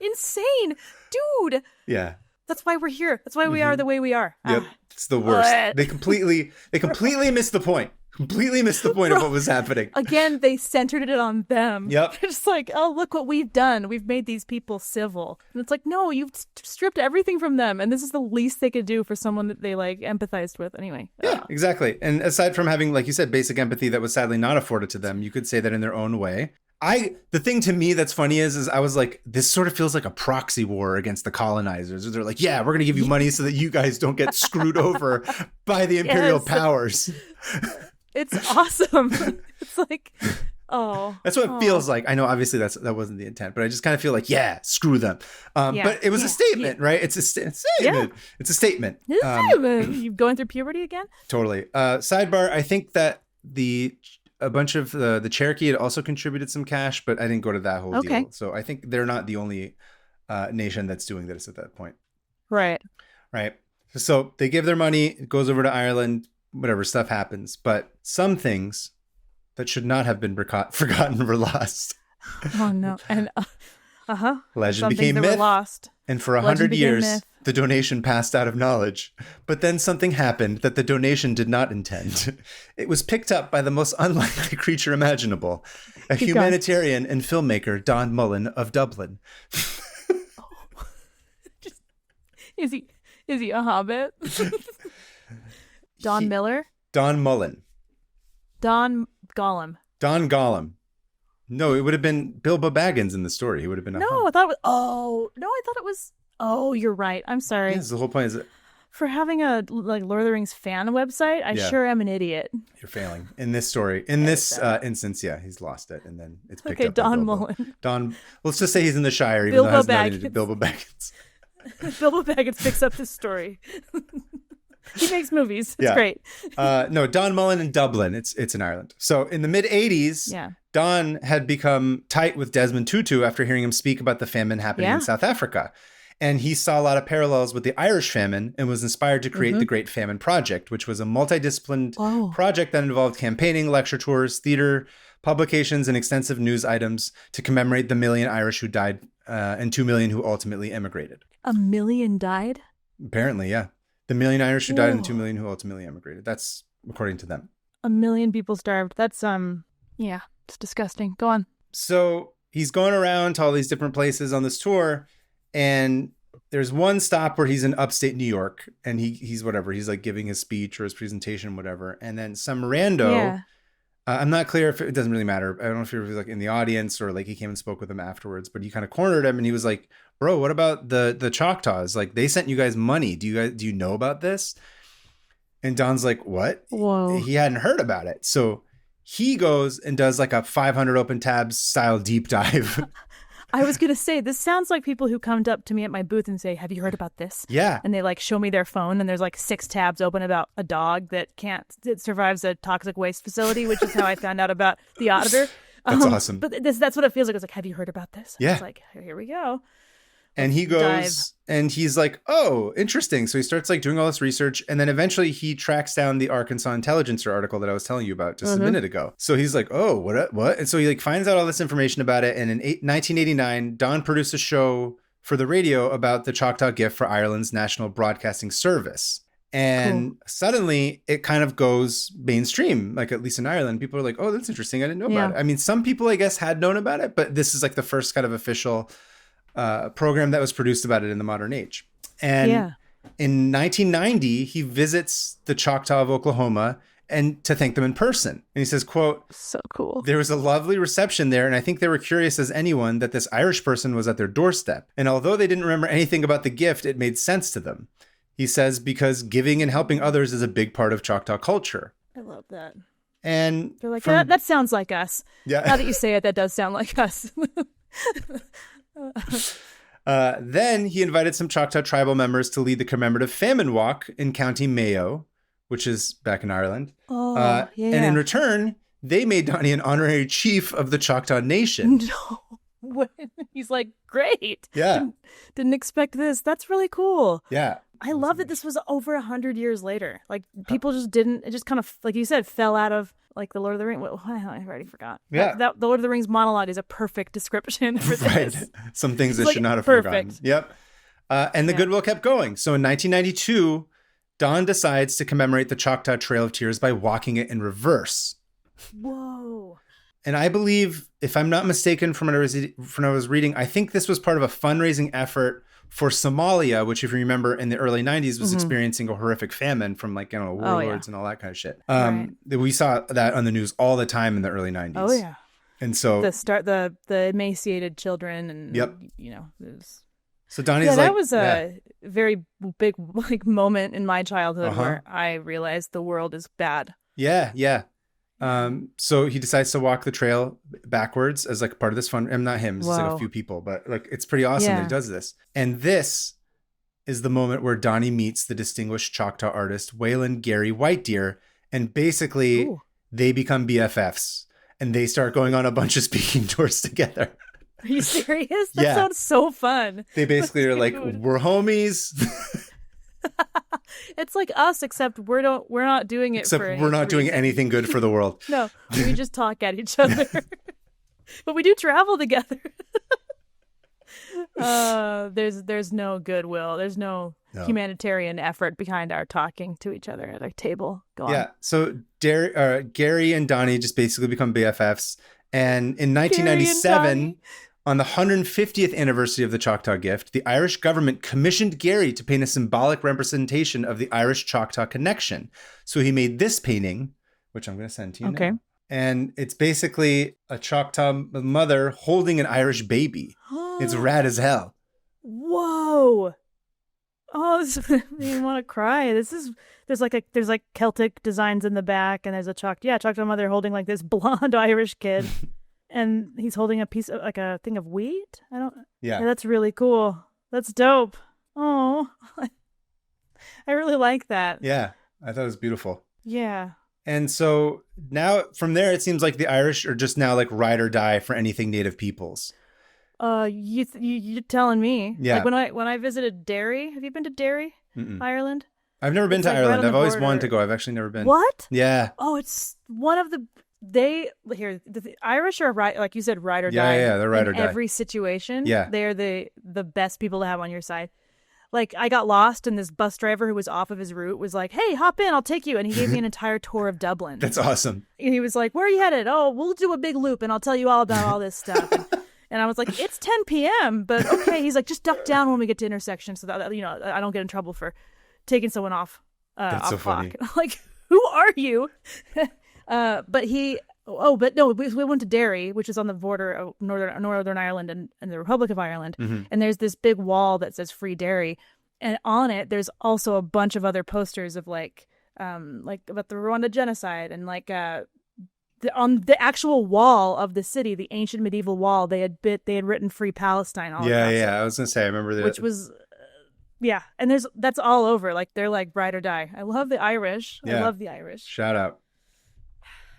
Insane, dude. Yeah. That's why we're here. That's why we are the way we are. Yep. It's the worst. What? They completely missed the point. Completely missed the point of what was happening. Again, they centered it on them. Yep. They're just like, oh, look what we've done. We've made these people civil. And it's like, no, you've stripped everything from them. And this is the least they could do for someone that they like empathized with anyway. Yeah, exactly. And aside from having, like you said, basic empathy that was sadly not afforded to them, you could say that in their own way. The thing to me that's funny is I was like, this sort of feels like a proxy war against the colonizers. They're like, yeah, we're going to give you money so that you guys don't get screwed over by the imperial powers. It's awesome. It's like, oh. That's what it feels like. I know, obviously, that wasn't the intent, but I just kind of feel like, yeah, screw them. But it was a statement, right? It's a statement. Yeah. It's a statement. It's a statement. You going through puberty again? Totally. Sidebar, I think that a bunch of the Cherokee had also contributed some cash, but I didn't go to that whole deal. So I think they're not the only nation that's doing this at that point. Right. So they give their money, it goes over to Ireland, whatever, stuff happens. But some things that should not have been forgotten were lost. Oh, no. And, Legend became myth. Lost. And for 100 years, the donation passed out of knowledge. But then something happened that the donation did not intend. It was picked up by the most unlikely creature imaginable, a humanitarian and filmmaker, Don Mullen of Dublin. Is he a hobbit? Don Miller? Don Mullen. Don Gollum. Don Gollum. No, it would have been Bilbo Baggins in the story. He would have been a hobbit. I thought it was. Oh, you're right. I'm sorry. Yes, the whole point is that for having a Lord of the Rings fan website, I sure am an idiot. You're failing in this story. In this instance, he's lost it, and then it's picked up. Don Mullen. Let's just say he's in the Shire, even though it has nothing to do with Bilbo Baggins. Bilbo Baggins picks up this story. He makes movies. It's great. No, Don Mullen in Dublin. It's in Ireland. So in the mid 80s, Don had become tight with Desmond Tutu after hearing him speak about the famine happening in South Africa. And he saw a lot of parallels with the Irish famine and was inspired to create the Great Famine Project, which was a multidisciplined project that involved campaigning, lecture tours, theater, publications, and extensive news items to commemorate the 1 million Irish who died and 2 million who ultimately emigrated. 1 million died? Apparently, yeah. The 1 million Irish who died and 2 million who ultimately emigrated. That's according to them. 1 million people starved. That's, it's disgusting. Go on. So he's going around to all these different places on this tour, and there's one stop where he's in upstate New York, and he's whatever. He's like giving his speech or his presentation, whatever. And then some rando, I'm not clear if it doesn't really matter. I don't know if he was like in the audience or like he came and spoke with him afterwards, but he kind of cornered him and he was like, bro, what about the Choctaws? Like they sent you guys money. Do you know about this? And Don's like, what? Whoa. He hadn't heard about it. So he goes and does like a 500 open tabs style deep dive. I was going to say, this sounds like people who come up to me at my booth and say, have you heard about this? Yeah. And they like show me their phone and there's like 6 tabs open about a dog that survives a toxic waste facility, which is how I found out about the auditor. That's awesome. But that's what it feels like. It's like, have you heard about this? Yeah. It's like, here we go. And he goes and he's like, oh, interesting. So he starts like doing all this research. And then eventually he tracks down the Arkansas Intelligencer article that I was telling you about just a minute ago. So he's like, oh, what? And so he like finds out all this information about it. And in 1989, Don produced a show for the radio about the Choctaw gift for Ireland's National Broadcasting Service. And suddenly it kind of goes mainstream, like at least in Ireland. People are like, oh, that's interesting. I didn't know about it. I mean, some people, I guess, had known about it, but this is like the first kind of official program that was produced about it in the modern age. And in 1990, he visits the Choctaw of Oklahoma and to thank them in person. And he says, quote, so cool. There was a lovely reception there, and I think they were curious as anyone that this Irish person was at their doorstep. And although they didn't remember anything about the gift, it made sense to them. He says, because giving and helping others is a big part of Choctaw culture. I love that. And they're like, that sounds like us. Yeah. Now that you say it, that does sound like us. Then he invited some Choctaw tribal members to lead the commemorative famine walk in County Mayo, which is back in Ireland. And in return, they made Donnie an honorary chief of the Choctaw Nation. No. He's like, great. Yeah. Didn't expect this. That's really cool. Yeah. I love that this was over 100 years later. Like, people just didn't, it just kind of, like you said, fell out of, like, the Lord of the Rings. Well, I already forgot. Yeah. The Lord of the Rings monologue is a perfect description for this. Right. Some things that should not have forgotten. Yep. And the goodwill kept going. So in 1992, Don decides to commemorate the Choctaw Trail of Tears by walking it in reverse. Whoa. And I believe, if I'm not mistaken from when I was reading, I think this was part of a fundraising effort for Somalia, which, if you remember, in the early 90s was experiencing a horrific famine from, like, warlords and all that kind of shit. We saw that on the news all the time in the early 90s. Oh, yeah. And so the emaciated children and, you know, it was... So Donnie's that was a very big, like, moment in my childhood where I realized the world is bad. Yeah, yeah. So he decides to walk the trail backwards as, like, part of this fun. And not him, it's like a few people, but, like, it's pretty awesome that he does this. And this is the moment where Donnie meets the distinguished Choctaw artist Waylon Gary Whitedeer, and basically they become BFFs, and they start going on a bunch of speaking tours together. Are you serious? That sounds so fun. They basically are like, we're homies. It's like us, except we're not doing it. Except we're not doing anything good for the world. No, we just talk at each other. But we do travel together. There's no goodwill. There's no humanitarian effort behind our talking to each other at a table. Go on. Yeah. So Gary and Donnie just basically become BFFs. And in 1997, on the 150th anniversary of the Choctaw Gift, the Irish government commissioned Gary to paint a symbolic representation of the Irish-Choctaw connection. So he made this painting, which I'm going to send to you now. And it's basically a Choctaw mother holding an Irish baby. It's rad as hell. Whoa. Oh, this made me want to cry. There's like Celtic designs in the back, and there's a Choctaw mother holding, like, this blonde Irish kid. And he's holding a piece of, like, a thing of wheat. Yeah, that's really cool. That's dope. Oh, I really like that. Yeah, I thought it was beautiful. Yeah. And so now from there, it seems like the Irish are just now, like, ride or die for anything native peoples. You're telling me. Yeah. Like, when I visited Derry. Have you been to Derry, Ireland? I've never been to Ireland. I've always wanted to go. I've actually never been. What? Yeah. Oh, it's one of the. The Irish are, right, like you said, ride or die. Yeah, they're ride or die. Every situation. Yeah. They're the best people to have on your side. Like, I got lost, and this bus driver who was off of his route was like, "Hey, hop in, I'll take you." And he gave me an entire tour of Dublin. That's awesome. And he was like, "Where are you headed?" "Oh, we'll do a big loop, and I'll tell you all about all this stuff." And I was like, "It's 10 p.m., but okay." He's like, "Just duck down when we get to intersection so that, you know, I don't get in trouble for taking someone off That's so clock." funny. And I'm like, "Who are you?" But no, we went to Derry, which is on the border of Northern Ireland and the Republic of Ireland. Mm-hmm. And there's this big wall that says Free Derry. And on it, there's also a bunch of other posters of, like about the Rwanda genocide. And, like, on the actual wall of the city, the ancient medieval wall, they had written Free Palestine all across it. I was going to say, I remember that. Which was... and that's all over. Like, they're like ride or die. I love the Irish. I love the Irish. Shout out.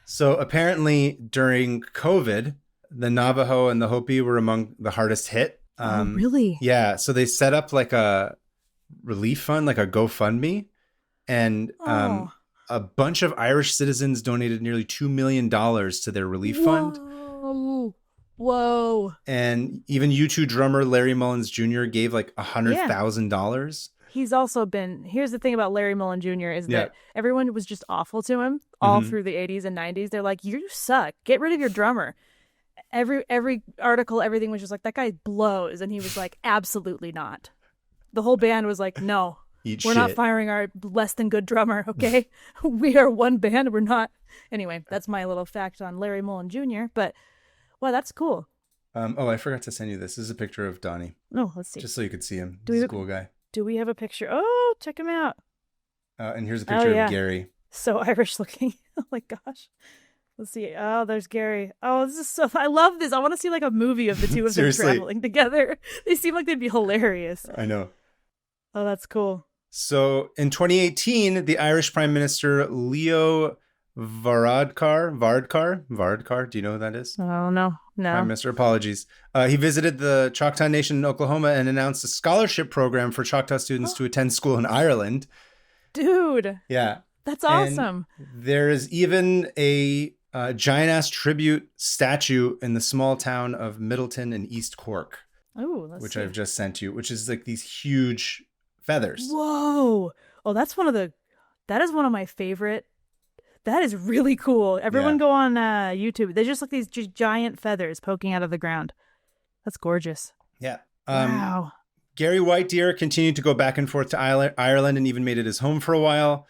So apparently during COVID, the Navajo and the Hopi were among the hardest hit. Oh, really? Yeah. So they set up, like, a relief fund, like a GoFundMe. And a bunch of Irish citizens donated nearly $2 million to their relief fund. Whoa. And even U2 drummer Larry Mullins Jr. gave, like, $100,000. He's also been, here's the thing about Larry Mullen Jr. is that everyone was just awful to him all through the 80s and 90s. They're like, "You suck. Get rid of your drummer." Every article, everything was just like, "That guy blows." And he was like, "Absolutely not." The whole band was like, "No, we're not firing our less than good drummer, okay? We are one band. We're not." Anyway, that's my little fact on Larry Mullen Jr. But, wow, that's cool. I forgot to send you this. This is a picture of Donnie. Oh, let's see. Just so you could see him. He's a cool guy. Do we have a picture? Oh, check him out. And here's a picture of Gary. So Irish looking. Oh my gosh. Let's see. Oh, there's Gary. Oh, this is so I love this. I want to see, like, a movie of the two of them traveling together. They seem like they'd be hilarious. I know. Oh, that's cool. So in 2018, the Irish Prime Minister Leo Vardkar. Do you know who that is? Oh, no. Prime Minister, apologies. He visited the Choctaw Nation in Oklahoma and announced a scholarship program for Choctaw students to attend school in Ireland. Dude. Yeah. That's awesome. And there is even a giant-ass tribute statue in the small town of Middleton in East Cork. Oh, which I've just sent you, which is like these huge feathers. Whoa. Oh, that is one of my favorite. That is really cool. Everyone go on YouTube. They're just like these giant feathers poking out of the ground. That's gorgeous. Yeah. Wow. Gary Whitedeer continued to go back and forth to Ireland and even made it his home for a while.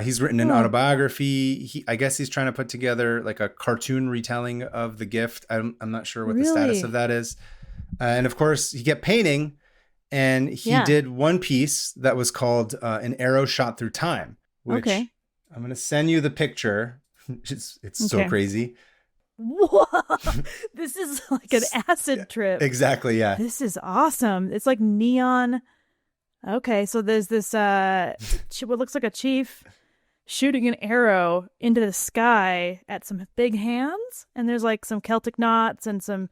He's written an autobiography. I guess he's trying to put together like a cartoon retelling of The Gift. I'm not sure what the status of that is. And of course, he kept painting, and he did one piece that was called An Arrow Shot Through Time, which I'm going to send you the picture. It's so crazy. Whoa. This is like an acid trip. Exactly, yeah. This is awesome. It's like neon. Okay, so there's this what looks like a chief shooting an arrow into the sky at some big hands, and there's like some Celtic knots and some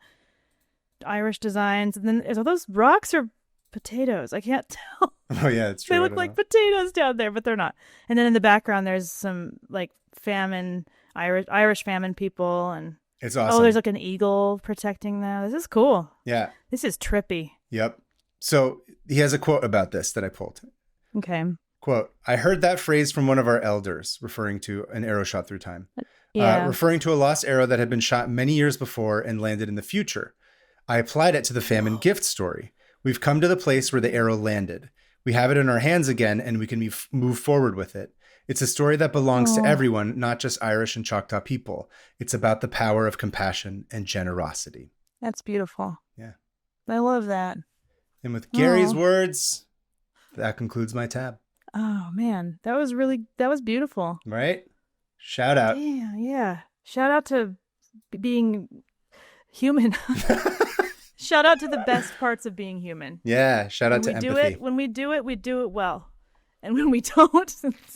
Irish designs, and then are those rocks or potatoes? I can't tell. Oh yeah, it's true. They look like potatoes down there, but they're not. And then in the background, there's some like Irish famine people, and it's awesome. Oh, there's like an eagle protecting them. This is cool. Yeah, this is trippy. Yep. So he has a quote about this that I pulled. Okay. Quote: I heard that phrase from one of our elders, referring to an arrow shot through time. Referring to a lost arrow that had been shot many years before and landed in the future. I applied it to the famine gift story. We've come to the place where the arrow landed. We have it in our hands again, and we can move forward with it. It's a story that belongs to everyone, not just Irish and Choctaw people. It's about the power of compassion and generosity. That's beautiful. Yeah. I love that. And with Gary's words, that concludes my tab. Oh, man. That was beautiful. Right? Shout out. Yeah. Shout out to being human. Shout out to the best parts of being human. Yeah, shout out to empathy. When we do it well. And when we don't,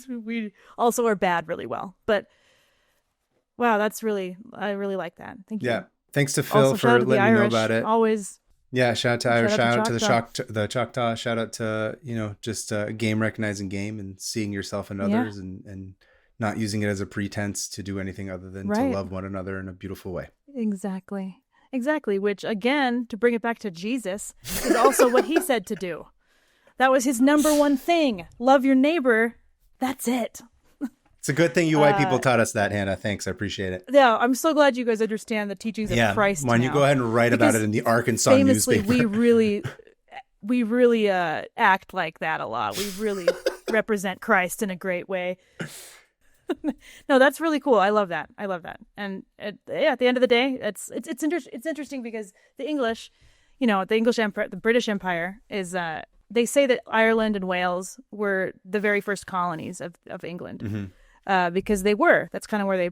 we also are bad really well. But wow, I really like that. Thank you. Yeah. Thanks to Phil for letting me know about it. Always. Yeah, shout out to Irish, shout out to the Choctaw, shout out to, just game recognizing game and seeing yourself in others and not using it as a pretense to do anything other than to love one another in a beautiful way. Exactly, which again, to bring it back to Jesus, is also what he said to do. That was his number one thing. Love your neighbor. That's it. It's a good thing you white people taught us that, Hannah. Thanks. I appreciate it. Yeah, I'm so glad you guys understand the teachings of Christ. Why don't you go ahead and write about it in the Arkansas newspaper? we really act like that a lot. We really represent Christ in a great way. No, that's really cool. I love that. And at the end of the day, it's interesting because the English, the English Empire, the British Empire is. They say that Ireland and Wales were the very first colonies of England, because they were. That's kind of where they,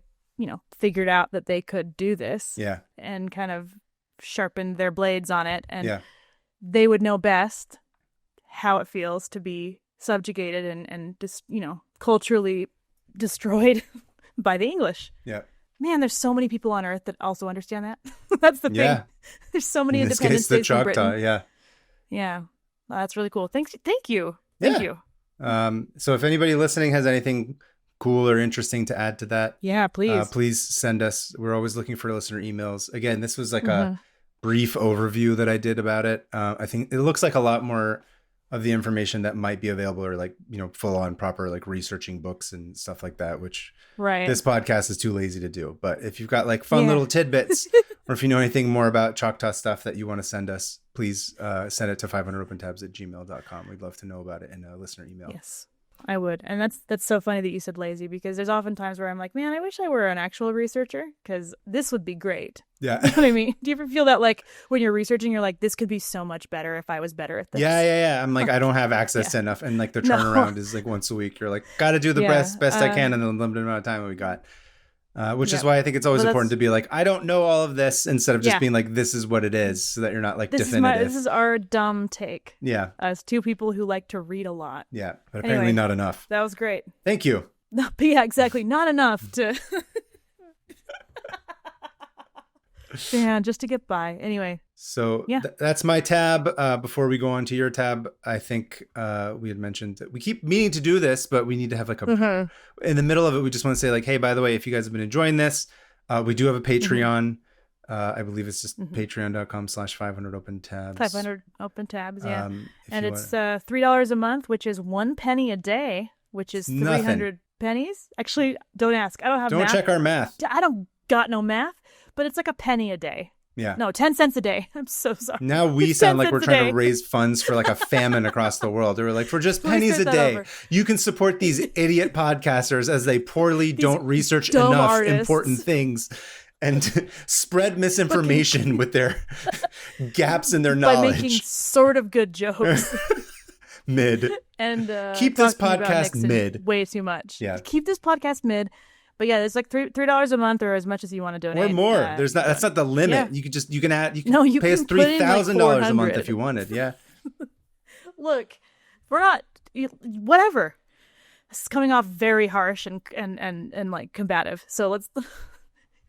figured out that they could do this, and kind of sharpened their blades on it, and they would know best how it feels to be subjugated and just, culturally destroyed by the English. Yeah. Man, there's so many people on Earth that also understand that. That's the thing. Yeah. There's so many independent states in Britain. Yeah. That's really cool. Thank you. Thank you. So if anybody listening has anything cool or interesting to add to that, please send us. We're always looking for listener emails. Again, this was like a brief overview that I did about it. I think it looks like a lot more of the information that might be available, or like, full on proper, like researching books and stuff like that, which this podcast is too lazy to do. But if you've got like fun little tidbits, or if you know anything more about Choctaw stuff that you want to send us, please send it to 500opentabs@gmail.com. We'd love to know about it in a listener email. Yes, I would. And that's so funny that you said lazy, because there's often times where I'm like, man, I wish I were an actual researcher, because this would be great. Yeah. You know what I mean? Do you ever feel that, like, when you're researching, you're like, this could be so much better if I was better at this? Yeah. I'm like, I don't have access to enough. And like the turnaround is like once a week. You're like, got to do the best I can in the limited amount of time that we got. Which is why I think it's always important to be like, I don't know all of this, instead of just being like, this is what it is, so that you're not like definitive. This is our dumb take. Yeah. As two people who like to read a lot. Yeah. But apparently not enough. That was great. Thank you. Yeah, exactly. Not enough to. Man, just to get by. Anyway. So yeah. That's my tab. Before we go on to your tab, I think we had mentioned that we keep meaning to do this, but we need to have like in the middle of it, we just want to say like, hey, by the way, if you guys have been enjoying this, we do have a Patreon. I believe it's just patreon.com/500 open tabs. 500 open tabs, yeah. And it's $3 a month, which is 1 penny a day, which is 300 pennies. Actually, don't ask. I don't have math. Don't check our math. I don't got no math, but it's like a penny a day. Yeah. No, 10 cents a day. I'm so sorry. Now we sound like we're trying to raise funds for like a famine across the world. They were like, for just pennies a day, you can support these idiot podcasters as they poorly don't research enough important things and spread misinformation with their gaps in their knowledge. By making sort of good jokes. Mid. And keep this podcast mid. Way too much. Yeah. Keep this podcast mid. But yeah, it's like $3 a month or as much as you want to donate. Or more. That's not the limit. Yeah. You can pay us $3,000 a month if you wanted. Yeah. Look, we're not whatever. This is coming off very harsh and like combative. So let's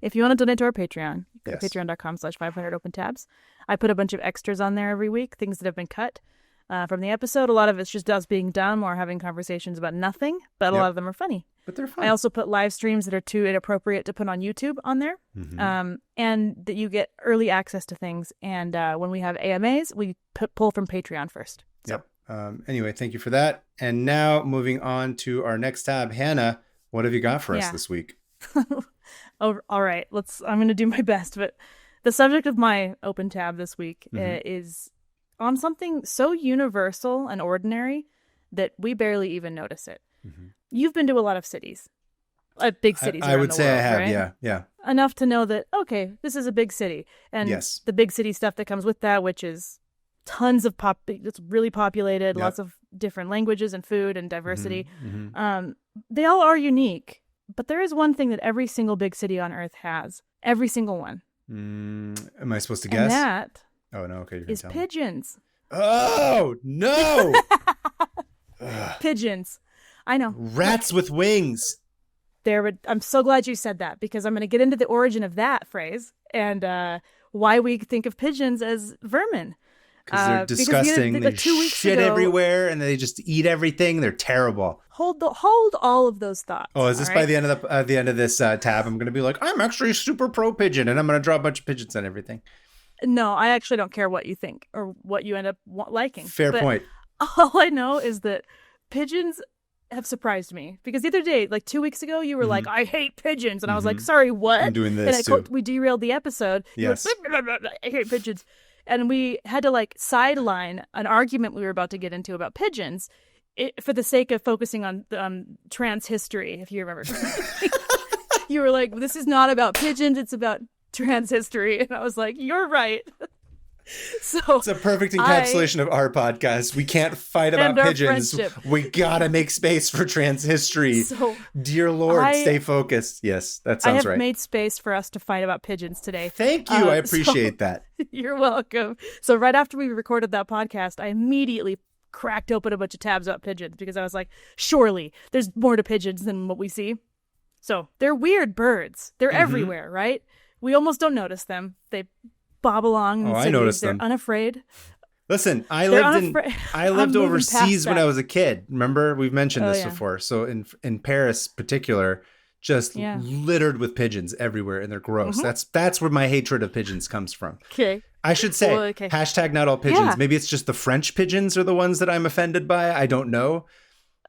if you want to donate to our Patreon, go to patreon.com/500 open tabs. I put a bunch of extras on there every week, things that have been cut from the episode. A lot of it's just us being dumb or having conversations about nothing, but a lot of them are funny. But they're fun. I also put live streams that are too inappropriate to put on YouTube on there, and that you get early access to things. And when we have AMAs, we pull from Patreon first. So. Yep. Anyway, thank you for that. And now moving on to our next tab. Hannah, what have you got for us this week? Oh, all right. I'm going to do my best. But the subject of my open tab this week is on something so universal and ordinary that we barely even notice it. You've been to a lot of cities, big cities. I would say world, I have, right? yeah. Enough to know that, okay, this is a big city. And the big city stuff that comes with that, which is tons of it's really populated, lots of different languages and food and diversity. They all are unique, but there is one thing that every single big city on earth has. Every single one. Am I supposed to guess? And that oh, no, okay, is pigeons. Oh, no! Pigeons. I know. Rats with wings. I'm so glad you said that, because I'm going to get into the origin of that phrase and why we think of pigeons as vermin. Because they're disgusting. They shit everywhere and they just eat everything. They're terrible. Hold all of those thoughts. Oh, is this by the end of this tab? I'm going to be like, I'm actually super pro pigeon, and I'm going to draw a bunch of pigeons and everything. No, I actually don't care what you think or what you end up liking. Fair point. All I know is that pigeons have surprised me, because the other day, like 2 weeks ago, you were like, I hate pigeons. And I was like, sorry, what? I'm doing this too. We derailed the episode. Yes. I hate pigeons. And we had to like sideline an argument we were about to get into about pigeons for the sake of focusing on trans history, if you remember. You were like, this is not about pigeons, it's about trans history. And I was like, you're right. So it's a perfect encapsulation of our podcast. We can't fight about pigeons. We gotta make space for trans history. So dear Lord, stay focused. Yes, that sounds right. I have made space for us to fight about pigeons today. Thank you. I appreciate that. You're welcome. So right after we recorded that podcast, I immediately cracked open a bunch of tabs about pigeons, because I was like, surely there's more to pigeons than what we see. So they're weird birds. They're everywhere, right? We almost don't notice them. They bob along. I noticed them. They're unafraid. Listen, I lived overseas when I was a kid. Remember, we've mentioned this before. So in Paris, particular, just littered with pigeons everywhere, and they're gross. That's where my hatred of pigeons comes from. Okay. I should say, hashtag not all pigeons. Yeah. Maybe it's just the French pigeons are the ones that I'm offended by. I don't know.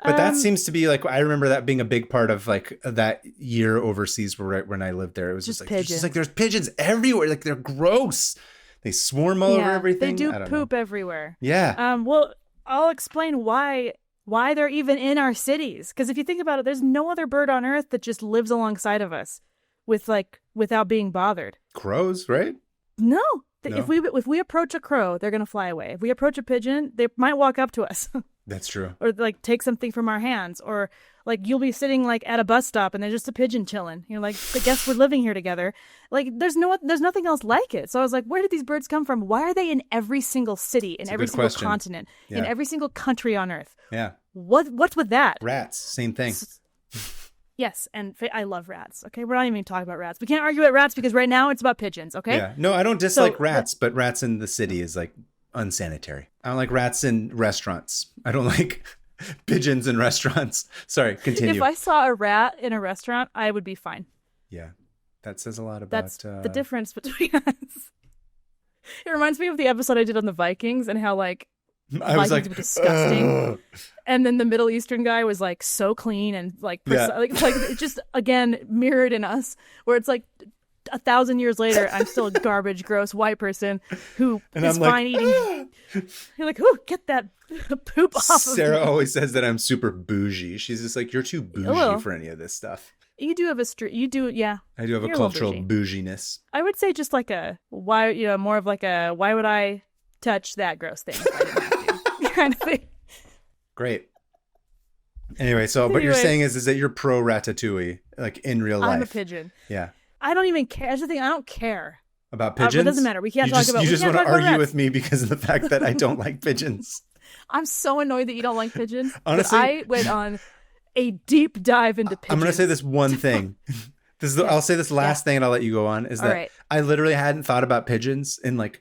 But that seems to be like, I remember that being a big part of like that year overseas when I lived there. It was just like there's pigeons everywhere. Like they're gross. They swarm all over everything. They do poop everywhere. Yeah. Well, I'll explain why they're even in our cities. Because if you think about it, there's no other bird on earth that just lives alongside of us without being bothered. Crows, right? No. If we approach a crow, they're gonna fly away. If we approach a pigeon, they might walk up to us. That's true. Or like take something from our hands, or like you'll be sitting like at a bus stop and there's just a pigeon chilling. You're like, I guess we're living here together. Like there's nothing else like it. So I was like, where did these birds come from? Why are they in every single city, in every single continent, in every single country on earth? Yeah. What's with that? Rats, same thing. Yes, and I love rats. Okay, we're not even talking about rats. We can't argue about rats because right now it's about pigeons. Okay. Yeah. No, I don't dislike rats, but rats in the city is like unsanitary. I don't like rats in restaurants. I don't like pigeons in restaurants. Sorry, continue. If I saw a rat in a restaurant, I would be fine. Yeah, that says a lot about... That's the difference between us. It reminds me of the episode I did on the Vikings and how like I was like, were disgusting. And then the Middle Eastern guy was like so clean and like it just again mirrored in us, where it's like 1,000 years later, I'm still a garbage, gross white person who is fine eating. You're like, ooh, get that poop off of me. Sarah always says that I'm super bougie. She's just like, you're too bougie for any of this stuff. You do have yeah. I do have a cultural bouginess. I would say just like more of like a, why would I touch that gross thing if I didn't have to kind of thing. Great. Anyway, so what you're saying is that you're pro Ratatouille, like in real life. I'm a pigeon. Yeah. I don't even care. That's the thing. I don't care about pigeons. It doesn't matter. We can't talk about. You just want to argue with me because of the fact that I don't like pigeons. I'm so annoyed that you don't like pigeons. Honestly, I went on a deep dive into pigeons. I'm going to say this one thing. I'll say this last thing and I'll let you go on. Is that I literally hadn't thought about pigeons in like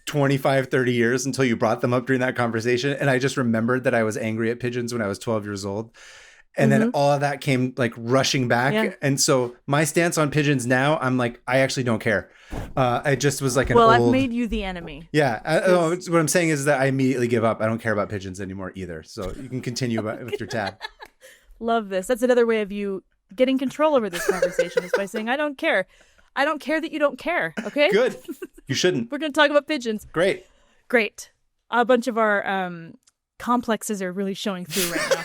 25, 30 years until you brought them up during that conversation. And I just remembered that I was angry at pigeons when I was 12 years old. And then all of that came like rushing back. Yeah. And so my stance on pigeons now, I'm like, I actually don't care. I just was like I've made you the enemy. Yeah. What I'm saying is that I immediately give up. I don't care about pigeons anymore either. So you can continue with your tab. Love this. That's another way of you getting control over this conversation is by saying, I don't care. I don't care that you don't care. Okay? Good. You shouldn't. We're going to talk about pigeons. Great. A bunch of our complexes are really showing through right now.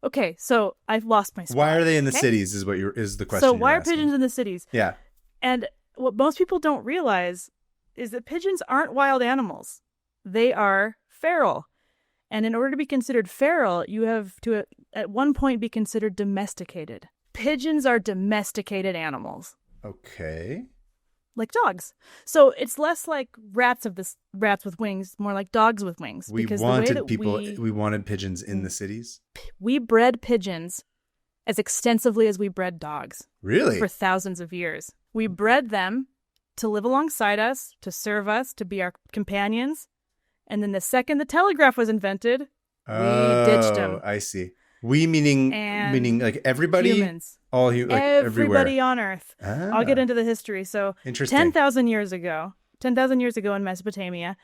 Okay, so I've lost my spot. Why are they in the cities is the question. So why are pigeons in the cities? Yeah. And what most people don't realize is that pigeons aren't wild animals. They are feral. And in order to be considered feral, you have to at one point be considered domesticated. Pigeons are domesticated animals. Okay. Like dogs. So it's less like rats with wings, more like dogs with wings. We wanted pigeons in the cities. We bred pigeons as extensively as we bred dogs. Really? For thousands of years. We bred them to live alongside us, to serve us, to be our companions. And then the second the telegraph was invented, we ditched them. I see. We meaning like everybody? Humans. Everybody everywhere. On Earth. I'll get into the history. So 10,000 years ago in Mesopotamia,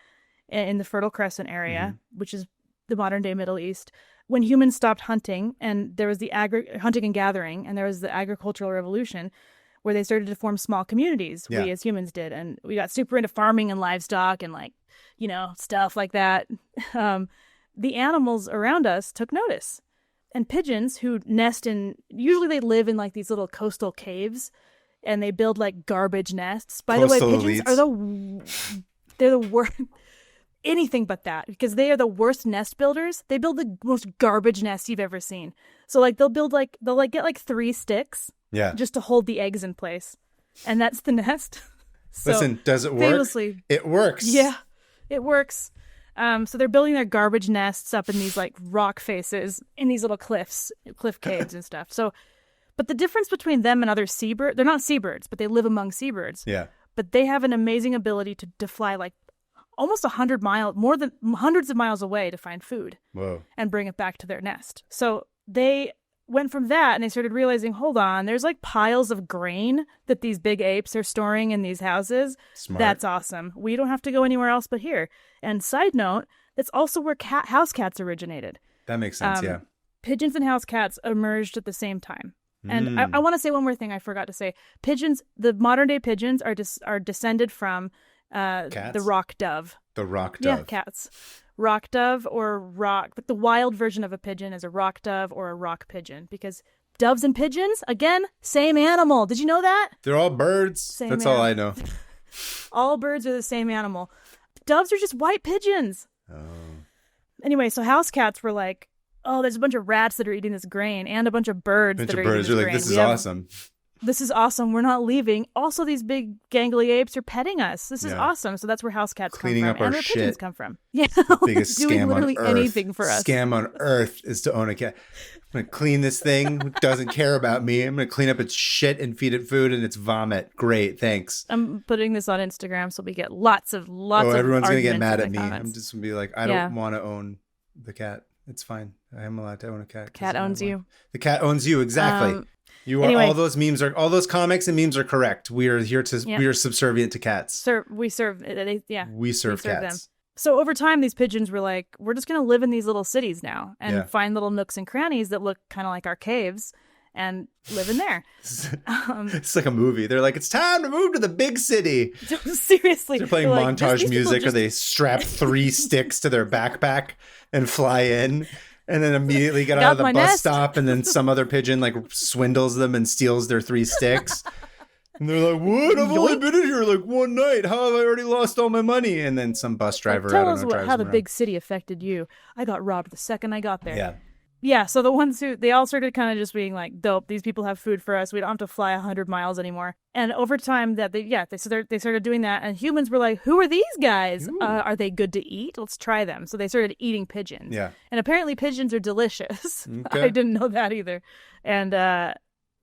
in the Fertile Crescent area, which is the modern day Middle East, when humans stopped hunting and there was the hunting and gathering, and there was the agricultural revolution where they started to form small communities, we as humans did. And we got super into farming and livestock and stuff like that. The animals around us took notice. And pigeons who usually they live in like these little coastal caves, and they build like garbage nests. By the way, pigeons are they're the worst, anything but that, because they are the worst nest builders. They build the most garbage nest you've ever seen. So like they'll get like 3 sticks, just to hold the eggs in place, and that's the nest. So, listen, does it work? Famously, it works. Yeah, it works. So they're building their garbage nests up in these like rock faces in these little cliff caves and stuff. So, but the difference between them and other seabirds, they're not seabirds, but they live among seabirds. Yeah. But they have an amazing ability to fly like almost 100 miles, more than hundreds of miles away to find food. Whoa. And bring it back to their nest. So they went from that and they started realizing, hold on, there's like piles of grain that these big apes are storing in these houses. Smart. That's awesome. We don't have to go anywhere else but here. And side note, that's also where house cats originated. That makes sense, yeah. Pigeons and house cats emerged at the same time. And I want to say one more thing I forgot to say. Pigeons, the modern day pigeons are descended from the rock dove. The rock dove. Yeah, cats. Rock dove but the wild version of a pigeon is a rock dove or a rock pigeon, because doves and pigeons, again, same animal. Did you know that? They're all birds. That's all I know. All birds are the same animal. Doves are just white pigeons. Oh. Anyway, so house cats were like, oh, there's a bunch of rats that are eating this grain and a bunch of birds that are eating this grain. This is awesome. this is awesome. We're not leaving. Also, these big gangly apes are petting us. This is awesome. So that's where house cats Cleaning come from. up And our where shit. pigeons come from. Yeah. The biggest doing scam literally on earth. anything for us. Scam on earth is to own a cat. I'm going to clean this thing. It doesn't care about me. I'm going to clean up its shit and feed it food and its vomit. Great. Thanks. I'm putting this on Instagram so we get lots of everyone's going to get mad at me. Comments. I'm just going to be like, I don't want to own the cat. It's fine. I am allowed to own a cat. The cat owns you. The cat owns you. Exactly. You are anyway. all those comics and memes are correct. We are here to we are subservient to cats. We serve cats. Them. So over time, these pigeons were like, we're just going to live in these little cities now and find little nooks and crannies that look kind of like our caves and live in there. It's like a movie. They're like, it's time to move to the big city. Seriously. They're playing montage music or they strap 3 sticks to their backpack and fly in. And then immediately get out of the bus stop, and then some other pigeon like swindles them and steals their 3 sticks. And they're like, "What? I've only been in here like one night. How have I already lost all my money?" And then some bus driver, tell us how the big city affected you. I got robbed the second I got there. Yeah. So the ones they all started kind of just being like, "Dope. These people have food for us. We don't have to fly 100 miles anymore." And over time, they started doing that, and humans were like, "Who are these guys? Are they good to eat? Let's try them." So they started eating pigeons. Yeah. And apparently, pigeons are delicious. Okay. I didn't know that either. And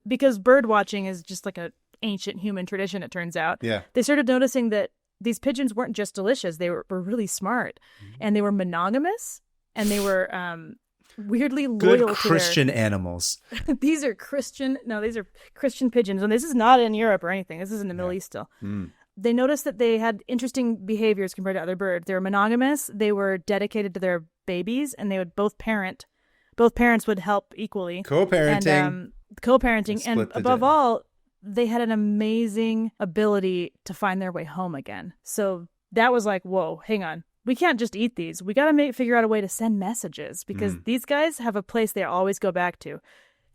because bird watching is just like a ancient human tradition, it turns out. Yeah. They started noticing that these pigeons weren't just delicious; they were really smart, and they were monogamous, and they were weirdly loyal to Christian animals. These are Christian pigeons, and this is not in Europe or anything. This is in the Middle East still. They noticed that they had interesting behaviors compared to other birds. They were monogamous, they were dedicated to their babies, and they would both parent. Both parents would help equally. Co-parenting. And above all, they had an amazing ability to find their way home again. So that was like, whoa, hang on. We can't just eat these. We got to figure out a way to send messages because these guys have a place they always go back to.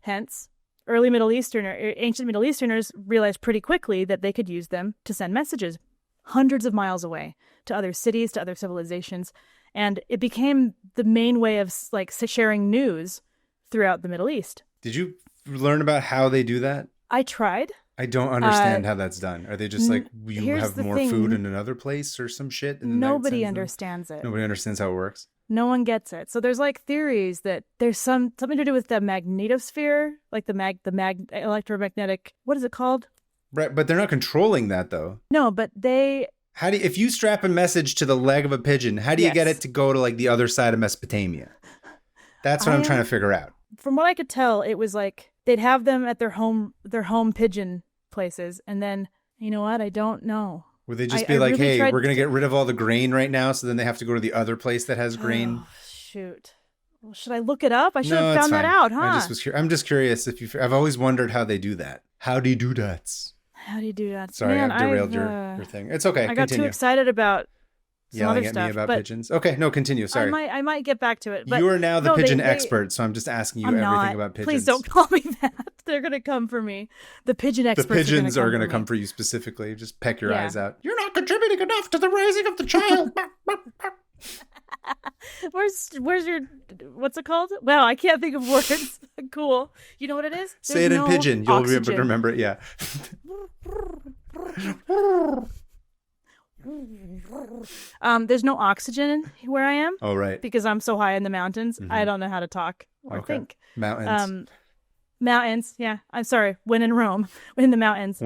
Hence, ancient Middle Easterners realized pretty quickly that they could use them to send messages hundreds of miles away to other cities, to other civilizations. And it became the main way of like sharing news throughout the Middle East. Did you learn about how they do that? I tried. I don't understand how that's done. Are they just like, you have more food in another place or some shit? And nobody understands it. Nobody understands how it works? No one gets it. So there's like theories that there's something to do with the magnetosphere, like the electromagnetic, what is it called? Right, but they're not controlling that though. No, but if you strap a message to the leg of a pigeon, how do you get it to go to like the other side of Mesopotamia? That's what I'm trying to figure out. From what I could tell, it was like they'd have them at their home pigeon places, and then you know what? I don't know. Would they just be like, really, "Hey, we're gonna get rid of all the grain right now," so then they have to go to the other place that has grain? Oh, shoot. Well, should I look it up? I should have found that out, huh? I'm just curious I've always wondered how they do that. How do you do that? Sorry, Man, I've derailed your thing. It's okay. I got too excited about yelling at me about pigeons. Okay, no, continue. Sorry. I might get back to it. But you are now the pigeon expert, so I'm just asking you everything about pigeons. Please don't call me that. They're going to come for me. The pigeon experts. The pigeons are going to come for you specifically. Just peck your eyes out. You're not contributing enough to the raising of the child. Where's your, what's it called? Wow, I can't think of words. Cool. You know what it is? Say it in pigeon. You'll be able to remember it. Yeah. There's no oxygen where I am. Oh, right. Because I'm so high in the mountains. I don't know how to talk or think. Mountains. Yeah. I'm sorry. When in Rome. When in mountains.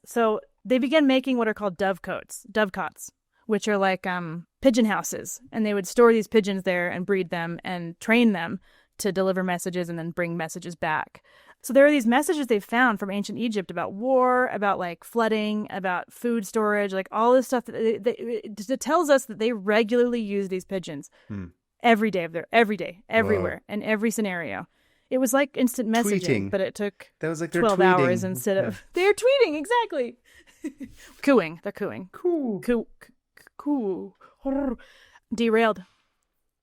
So they began making what are called dovecots, which are like pigeon houses. And they would store these pigeons there and breed them and train them to deliver messages and then bring messages back. So there are these messages they've found from ancient Egypt about war, about like flooding, about food storage, like all this stuff. It tells us that they regularly use these pigeons every day, everywhere, in every scenario. It was like instant messaging, but it took 12 hours instead of... They're tweeting, exactly. Cooing. They're cooing. Coo. Derailed.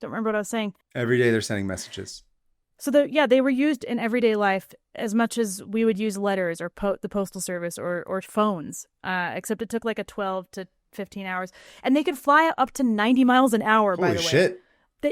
Don't remember what I was saying. Every day they're sending messages. So they were used in everyday life as much as we would use letters or the postal service or phones, except it took like a 12 to 15 hours. And they could fly up to 90 miles an hour, by the way. Holy shit.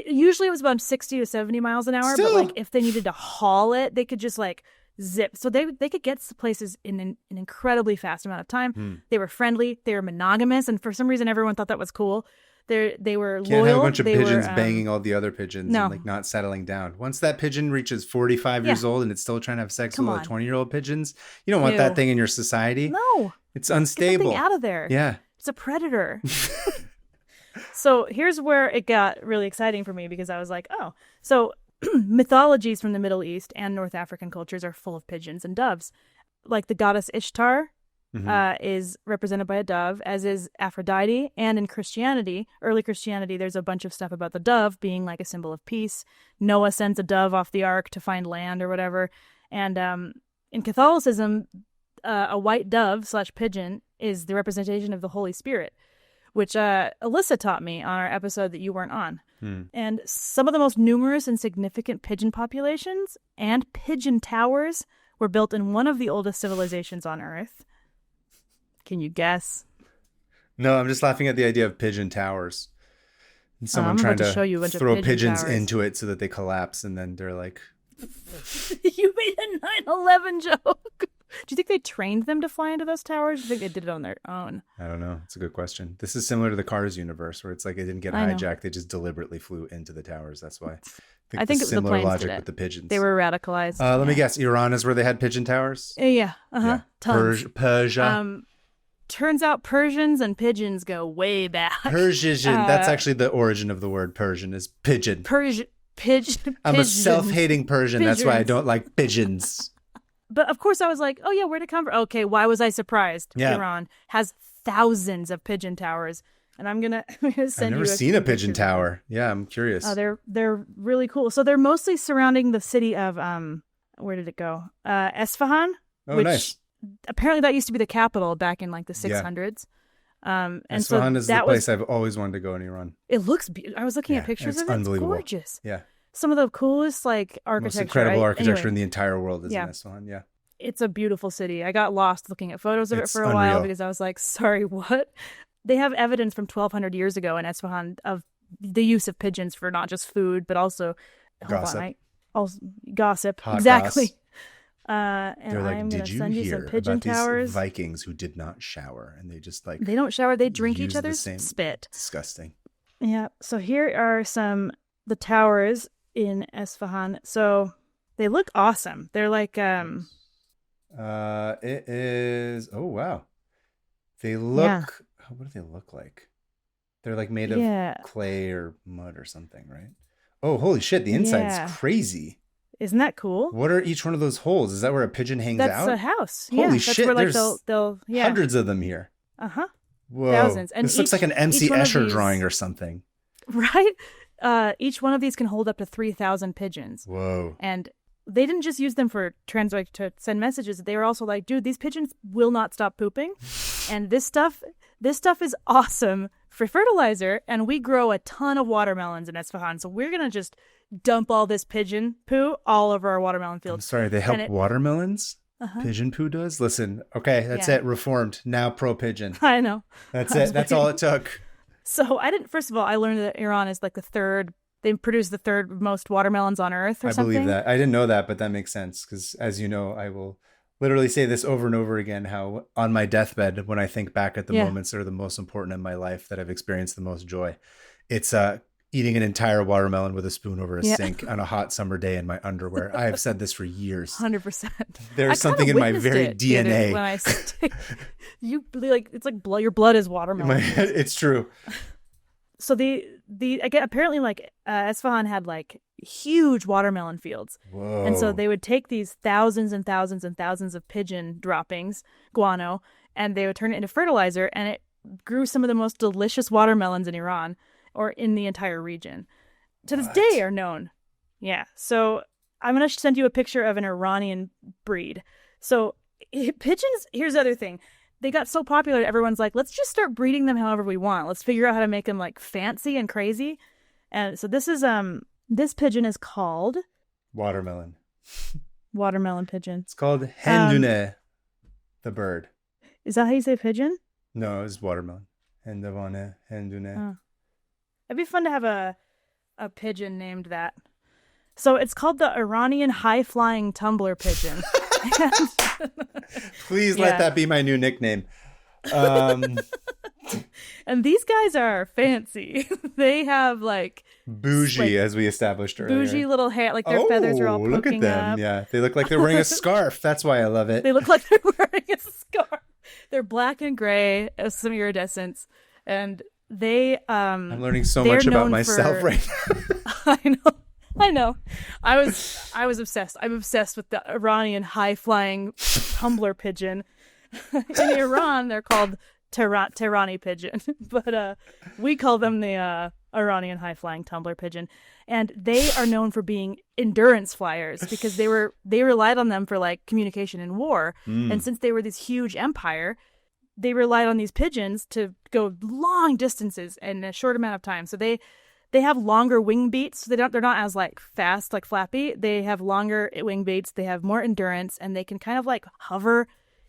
Usually it was about 60 to 70 miles an hour, but like if they needed to haul it, they could just like zip. So they could get to places in an incredibly fast amount of time. They were friendly. They were monogamous. And for some reason, everyone thought that was cool. They were Can't loyal. have a bunch of pigeons banging all the other pigeons no. and like not settling down. Once that pigeon reaches 45 years old and it's still trying to have sex with like 20-year-old pigeons, you don't want that thing in your society. No. It's unstable. Get that thing out of there. Yeah. It's a predator. So here's where it got really exciting for me because I was like, oh, so mythologies from the Middle East and North African cultures are full of pigeons and doves. Like the goddess Ishtar is represented by a dove, as is Aphrodite. And in Christianity, early Christianity, there's a bunch of stuff about the dove being like a symbol of peace. Noah sends a dove off the ark to find land or whatever. And in Catholicism, a white dove / pigeon is the representation of the Holy Spirit, which Alyssa taught me on our episode that you weren't on. And some of the most numerous and significant pigeon populations and pigeon towers were built in one of the oldest civilizations on Earth. Can you guess? No, I'm just laughing at the idea of pigeon towers. And someone trying to show you a bunch throw of pigeons towers into it so that they collapse, and then they're like... You made a 9/11 joke. Do you think they trained them to fly into those towers? Do you think they did it on their own? I don't know. It's a good question. This is similar to the Cars universe, where it's like they didn't get hijacked. They just deliberately flew into the towers. That's why. I think it was similar the planes logic did it. with the pigeons. They were radicalized. Let me guess. Iran is where they had pigeon towers? Yeah. Yeah. Tons. Persia. Turns out Persians and pigeons go way back. Persian. That's actually the origin of the word Persian is pigeon. Pigeon. I'm a self-hating Persian. Pigeons. That's why I don't like pigeons. But of course I was like, oh yeah, where'd it come from? Okay, why was I surprised? Yeah. Iran has thousands of pigeon towers. And I'm gonna send you. I've never seen a pigeon tower. Yeah, I'm curious. Oh, they're really cool. So they're mostly surrounding the city of where did it go? Esfahan. Oh, nice. Apparently that used to be the capital back in like the 600s. And Esfahan is the place I've always wanted to go in Iran. It looks I was looking at pictures of it. It's gorgeous. Yeah. Some of the coolest like architecture. Most incredible architecture in the entire world is in Esfahan. Yeah. It's a beautiful city. I got lost looking at photos of it for a unreal. while because I was like, sorry, what? They have evidence from 1200 years ago in Esfahan of the use of pigeons for not just food, but also gossip. Hot exactly. Goss. And they're like, I'm going to send you some about pigeon towers. These Vikings who did not shower and they just like they don't shower. They drink each use other's the same spit. Disgusting. Yeah. So here are the towers in Esfahan. So they look awesome. They're like it is. Oh wow. They look. What do they look like? They're like made of clay or mud or something, right? Oh, holy shit! The inside's crazy. Isn't that cool? What are each one of those holes? Is that where a pigeon hangs out? That's a house. Holy shit! Where, like, there's they'll hundreds of them here. Whoa! Thousands. And this looks like an MC Escher drawing or something. Right? Each one of these can hold up to 3,000 pigeons. Whoa! And they didn't just use them for to send messages. They were also like, dude, these pigeons will not stop pooping, and this stuff is awesome for fertilizer. And we grow a ton of watermelons in Esfahan, so we're gonna just dump all this pigeon poo all over our watermelon fields. I'm sorry, they help watermelons? Pigeon poo does? Listen, okay, that's it. Reformed. Now pro pigeon. I know. That's it. That's all it took. So first of all, I learned that Iran is like they produce the third most watermelons on Earth or something. I believe that. I didn't know that, but that makes sense because, as you know, I will literally say this over and over again, how on my deathbed, when I think back at the moments that are the most important in my life, that I've experienced the most joy, it's eating an entire watermelon with a spoon over a sink on a hot summer day in my underwear. I have said this for years. 100%. There's something in my very DNA. When I it's like your blood is watermelon. It's true. So apparently like Esfahan had like huge watermelon fields. Whoa. And so they would take these thousands and thousands and thousands of pigeon droppings, guano, and they would turn it into fertilizer, and it grew some of the most delicious watermelons in Iran or in the entire region. To this day are known. Yeah. So I'm going to send you a picture of an Iranian breed. So pigeons, here's the other thing. They got so popular, everyone's like, let's just start breeding them however we want. Let's figure out how to make them like fancy and crazy. And so this is this pigeon is called watermelon pigeon. It's called hendune, the bird. Is that how you say pigeon? No, it's watermelon. Hendune. Oh. It'd be fun to have a pigeon named that. So it's called the Iranian high-flying tumbler pigeon. Please let that be my new nickname. And these guys are fancy. They have like bougie, as we established earlier. Bougie little hair, like their feathers are all poking look at them. up. Yeah, they look like they're wearing a scarf. That's why I love it. They look like they're wearing a scarf. They're black and gray, some iridescence, and they. I'm learning so much about myself right now. I know. I was obsessed. I'm obsessed with the Iranian high-flying tumbler pigeon. In Iran, they're called Tehrani pigeon, but we call them the Iranian high-flying tumbler pigeon, and they are known for being endurance flyers because they relied on them for like communication in war, and since they were this huge empire, they relied on these pigeons to go long distances in a short amount of time. So they have longer wing beats. So they're not as like fast, like flappy. They have longer wing beats. They have more endurance, and they can kind of like hover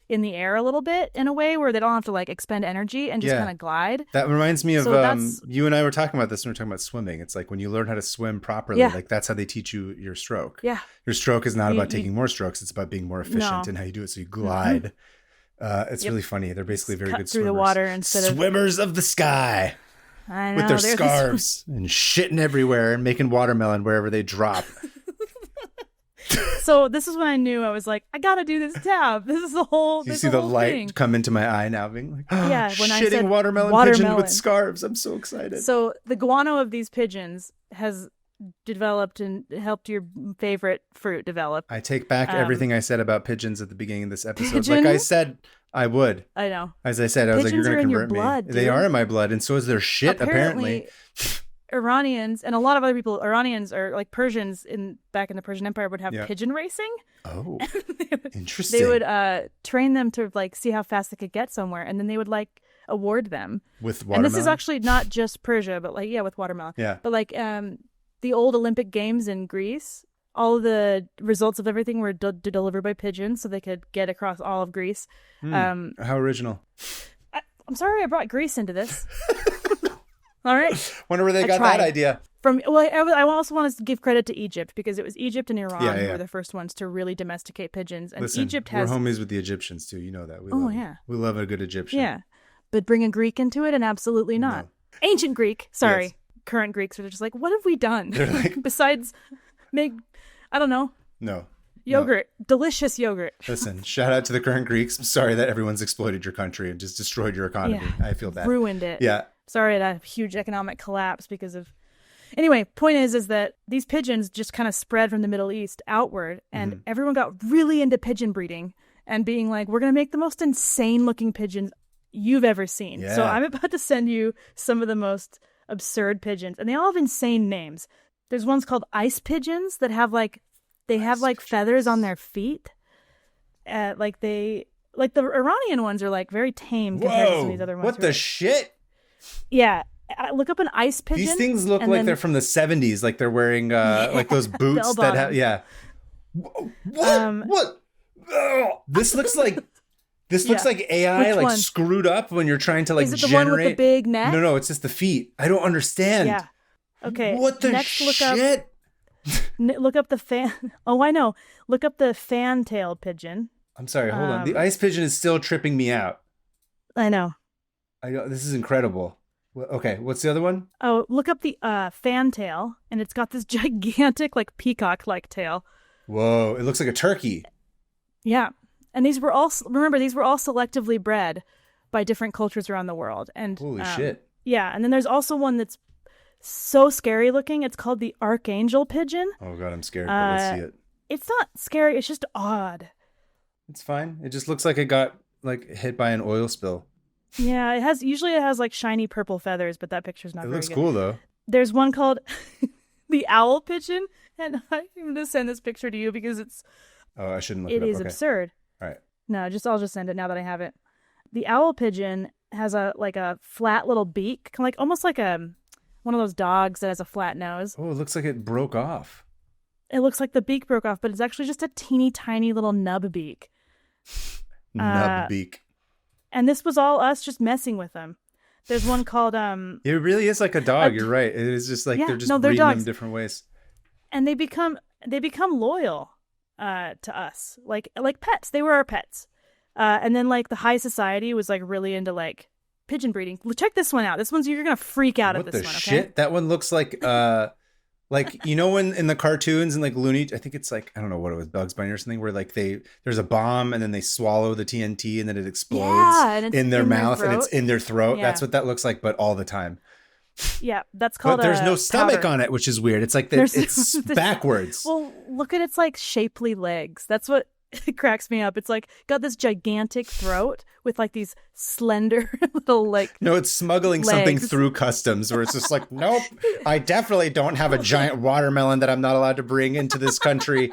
in the air a little bit in a way where they don't have to like expend energy and just kind of glide. That reminds me of you and I were talking about this when we were talking about swimming. It's like when you learn how to swim properly, like that's how they teach you your stroke. Yeah. Your stroke is not about taking more strokes. It's about being more efficient in how you do it. So you glide. It's really funny. They're basically very good through swimmers. The water instead of swimmers of the sky. I know, with their scarves and shitting everywhere and making watermelon wherever they drop. So this is when I knew I was like, I gotta do this tab. This is the whole. You see the light come into my eye now, being like, oh, yeah, when I said watermelon pigeon with scarves. I'm so excited. So the guano of these pigeons has developed and helped your favorite fruit develop. I take back everything I said about pigeons at the beginning of this episode. Pigeons? Like I said, I would. I know. As I said, I was like, you're going to convert blood, me. Dude. They are in my blood, and so is their shit, apparently. Iranians and a lot of other people, Iranians or like Persians back in the Persian Empire would have pigeon racing. Oh, interesting. They would train them to like see how fast they could get somewhere, and then they would like award them with watermelon. And this is actually not just Persia, but like with watermelon. Yeah, but like the old Olympic Games in Greece, all of the results of everything were delivered by pigeons, so they could get across all of Greece. How original! I'm sorry I brought Greece into this. All right. Wonder where they got that idea. I also want to give credit to Egypt because it was Egypt and Iran who were the first ones to really domesticate pigeons. And listen, Egypt has. We're homies with the Egyptians too. You know that. We love a good Egyptian. Yeah, but bring a Greek into it, and absolutely not. No. Ancient Greek. Sorry, yes. Current Greeks are just like, what have we done? They're like, besides make, I don't know. No. Yogurt, delicious yogurt. Listen, shout out to the current Greeks. I'm sorry that everyone's exploited your country and just destroyed your economy. Yeah. I feel bad. Ruined it. Yeah. Sorry that a huge economic collapse because of. Anyway, point is that these pigeons just kind of spread from the Middle East outward, and everyone got really into pigeon breeding and being like, we're going to make the most insane looking pigeons you've ever seen. Yeah. So I'm about to send you some of the most absurd pigeons, and they all have insane names. There's ones called ice pigeons that have like. They have like feathers on their feet. Like the Iranian ones are like very tame compared to some of these other ones. What the shit? Yeah. Look up an ice pigeon. These things look like they're from the 70s. Like they're wearing like those boots that have, What? Oh, this looks like like AI like screwed up when you're trying to like generate. Is it the one with the big neck? No, it's just the feet. I don't understand. Yeah. Okay. What the shit? Look up the fan. Oh, I know. Look up the fan-tailed pigeon. I'm sorry. Hold on. The ice pigeon is still tripping me out. I know. This is incredible. Okay, what's the other one? Oh, look up the fantail, and it's got this gigantic, like peacock-like tail. Whoa! It looks like a turkey. Yeah, and these were all selectively bred by different cultures around the world. And holy shit! Yeah, and then there's also one that's so scary looking. It's called the archangel pigeon. Oh god, I'm scared. But let's see it. It's not scary. It's just odd. It's fine. It just looks like it got like hit by an oil spill. Yeah, it has like shiny purple feathers, but that picture's not very good. It looks cool though. There's one called the owl pigeon, and I'm going to send this picture to you because it's. Oh, I shouldn't look it up. It is absurd. All right. No, I'll just send it now that I have it. The owl pigeon has a flat little beak, like almost like one of those dogs that has a flat nose. Oh, it looks like it broke off. It looks like the beak broke off, but it's actually just a teeny tiny little nub beak. Nub beak. And this was all us just messing with them. There's one called It really is like a dog. You're right. It is just like they're just breeding them different ways. And they become loyal. to us, like pets. They were our pets. And then like the high society was like really into like pigeon breeding. Check this one out. This one's, you're gonna freak out at this one. What the shit? That one looks like when in the cartoons and like Looney, I think it's like, I don't know what it was, Bugs Bunny or something, where like there's a bomb and then they swallow the TNT and then it explodes in their mouth and it's in their throat. Yeah. That's what that looks like, but all the time. Yeah, that's called. But there's no stomach on it, which is weird. It's like it's backwards. Well, look at its like shapely legs. That's what cracks me up. It's like got this gigantic throat with like these slender little like. No, it's smuggling something through customs, where it's just like, nope, I definitely don't have a giant watermelon that I'm not allowed to bring into this country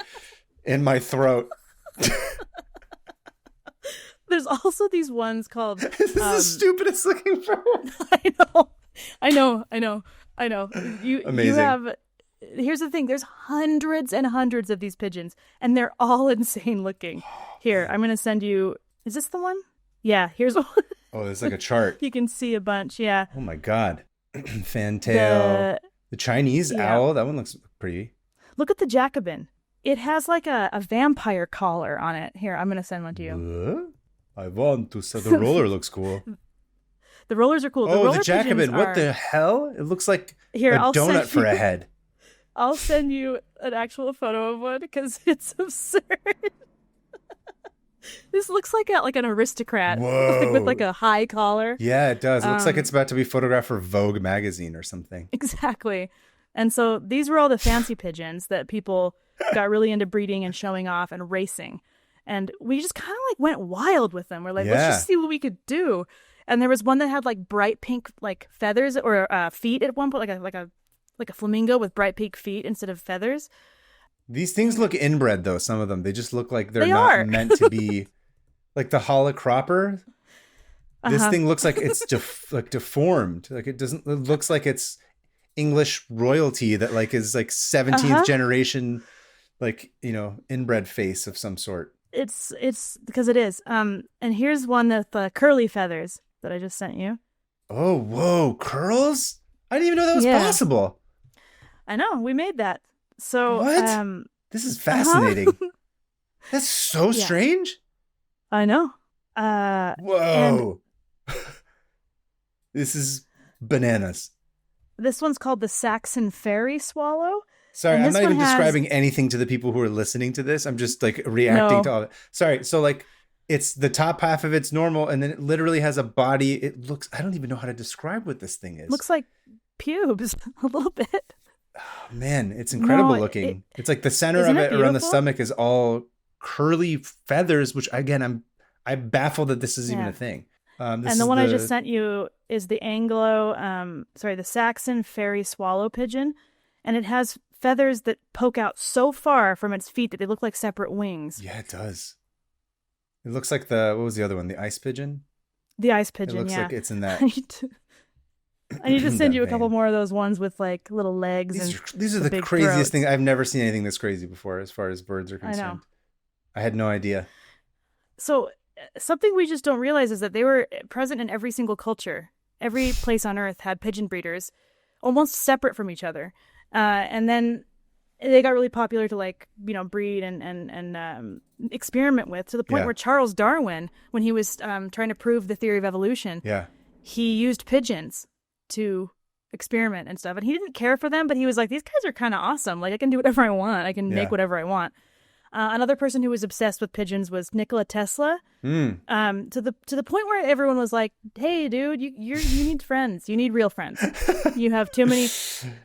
in my throat. There's also these ones called. This is the stupidest looking bird. I know. Amazing. You have. Here's the thing. There's hundreds and hundreds of these pigeons, and they're all insane looking. Here, I'm gonna send you. Is this the one? Yeah. Here's one. Oh, there's like a chart. You can see a bunch. Yeah. Oh my god. Fantail. The Chinese owl. That one looks pretty. Look at the Jacobin. It has like a vampire collar on it. Here, I'm gonna send one to you. I want to. So the roller looks cool. The rollers are cool. The Jacobin. What the hell? It looks like a donut for a head. I'll send you an actual photo of one because it's absurd. This looks like an aristocrat with like a high collar. Yeah, it does. It looks like it's about to be photographed for Vogue magazine or something. Exactly. And so these were all the fancy pigeons that people got really into breeding and showing off and racing. And we just kind of like went wild with them. We're like, let's just see what we could do. And there was one that had like bright pink like feathers or feet at one point, like a flamingo with bright pink feet instead of feathers. These things look inbred though. Some of them, they just look like they're not meant to be. Like the holocropper. This thing looks like it's deformed. Like it looks like it's English royalty that like is like 17th generation, like, inbred face of some sort. It's because it is. And here's one with curly feathers that I just sent you. Oh, whoa, curls? I didn't even know that was possible. I know, we made that. So what? This is fascinating. That's so strange. I know. Whoa. This is bananas. This one's called the Saxon fairy swallow. Sorry, I'm not even describing anything to the people who are listening to this. I'm just like reacting to all of it. Sorry. So like it's the top half of it's normal and then it literally has a body. It looks, I don't even know how to describe what this thing is. Looks like pubes a little bit. Oh, man, it's incredible looking. It's like the center of it around the stomach is all curly feathers, which again, I'm baffled that this is even a thing. And the one I just sent you is the the Saxon fairy swallow pigeon. And it has feathers that poke out so far from its feet that they look like separate wings. Yeah, it does. It looks like what was the other one? The ice pigeon? The ice pigeon, it looks like it's in that. I need to send you a couple more of those ones with like little legs. These are the craziest things. I've never seen anything this crazy before as far as birds are concerned. I know. I had no idea. So something we just don't realize is that they were present in every single culture. Every place on Earth had pigeon breeders, almost separate from each other. And then they got really popular to like, breed and experiment with, to the point where Charles Darwin, when he was trying to prove the theory of evolution, he used pigeons to experiment and stuff. And he didn't care for them, but he was like, these guys are kind of awesome. Like I can do whatever I want. I can make whatever I want. Another person who was obsessed with pigeons was Nikola Tesla. To the point where everyone was like, "Hey, dude, you need friends. You need real friends. You have too many."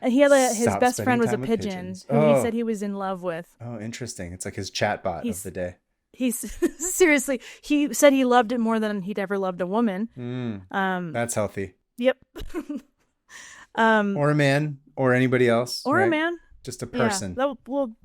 And he had his best friend was a pigeon who he said he was in love with. Oh, interesting. It's like his chatbot of the day. He's seriously. He said he loved it more than he'd ever loved a woman. That's healthy. Yep. Or a man, or anybody else, or right? a man. Just a person.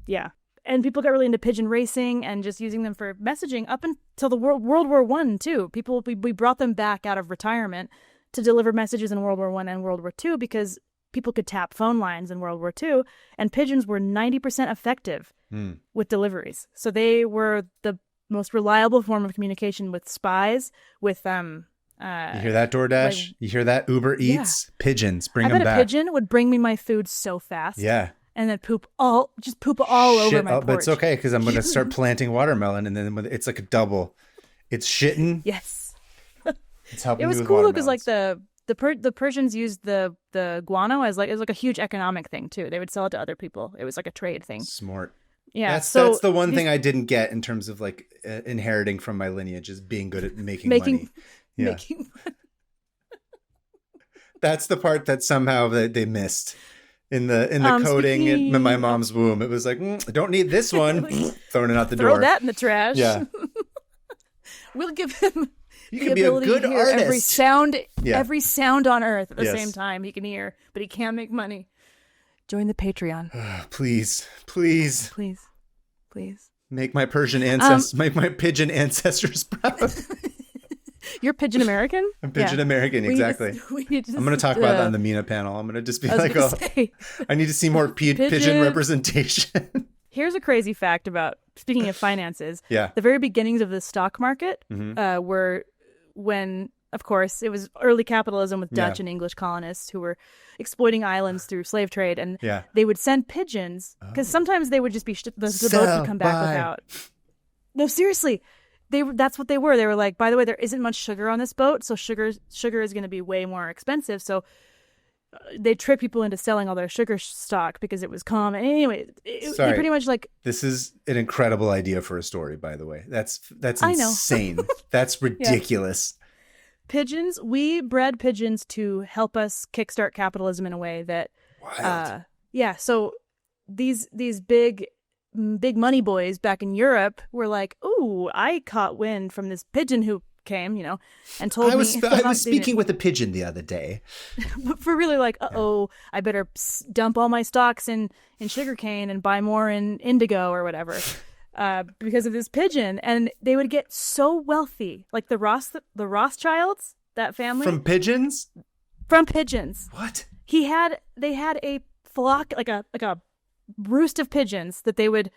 Yeah. And people got really into pigeon racing and just using them for messaging up until the World War I too. We brought them back out of retirement to deliver messages in World War I and World War II because people could tap phone lines in World War II, and pigeons were 90% effective with deliveries. So they were the most reliable form of communication with spies, with you hear that, DoorDash? You hear that, Uber Eats? Pigeons, bring them back. I bet a pigeon would bring me my food so fast. Yeah. and then poop all over my porch. But it's okay because I'm going to start planting watermelon, and then it's like a double. It's shitting. Yes. It's helping. It was cool because like the Persians used the guano as like, it was like a huge economic thing too. They would sell it to other people. It was like a trade thing. Smart. Yeah. That's the one thing I didn't get in terms of like inheriting from my lineage is being good at making money. Yeah. That's the part that somehow they missed in the coding in my mom's womb. It was like, I don't need this one. Throwing it out the door. Throw that in the trash. Yeah. We'll give him you can be a good to hear artist. Every sound on earth at the same time he can hear, but he can't make money. Join the Patreon. Please. Make my Persian ancestors, make my pigeon ancestors proud. You're Pigeon American? I'm Pigeon American, exactly. I'm going to talk about that on the MENA panel. I'm going to just be like, I need to see more pigeon representation. Here's a crazy fact about, speaking of finances. Yeah. The very beginnings of the stock market were when, of course, it was early capitalism with Dutch and English colonists who were exploiting islands through slave trade. And they would send pigeons, because sometimes they would just be, the boat would come back without. No, seriously. That's what they were. They were like, by the way, there isn't much sugar on this boat, so sugar is going to be way more expensive. So they trick people into selling all their sugar stock because it was common. Anyway, they pretty much like. This is an incredible idea for a story, by the way. That's insane. That's ridiculous. Yeah. Pigeons. We bred pigeons to help us kickstart capitalism in a way that. Wild. So these big money boys back in Europe were like, "Ooh, I caught wind from this pigeon who came, and told me." I was speaking with a pigeon the other day. For really like, I better dump all my stocks in sugarcane and buy more in indigo or whatever, because of this pigeon. And they would get so wealthy, like the Rothschilds, that family from pigeons. From pigeons. What? They had a flock, like a roost of pigeons that they would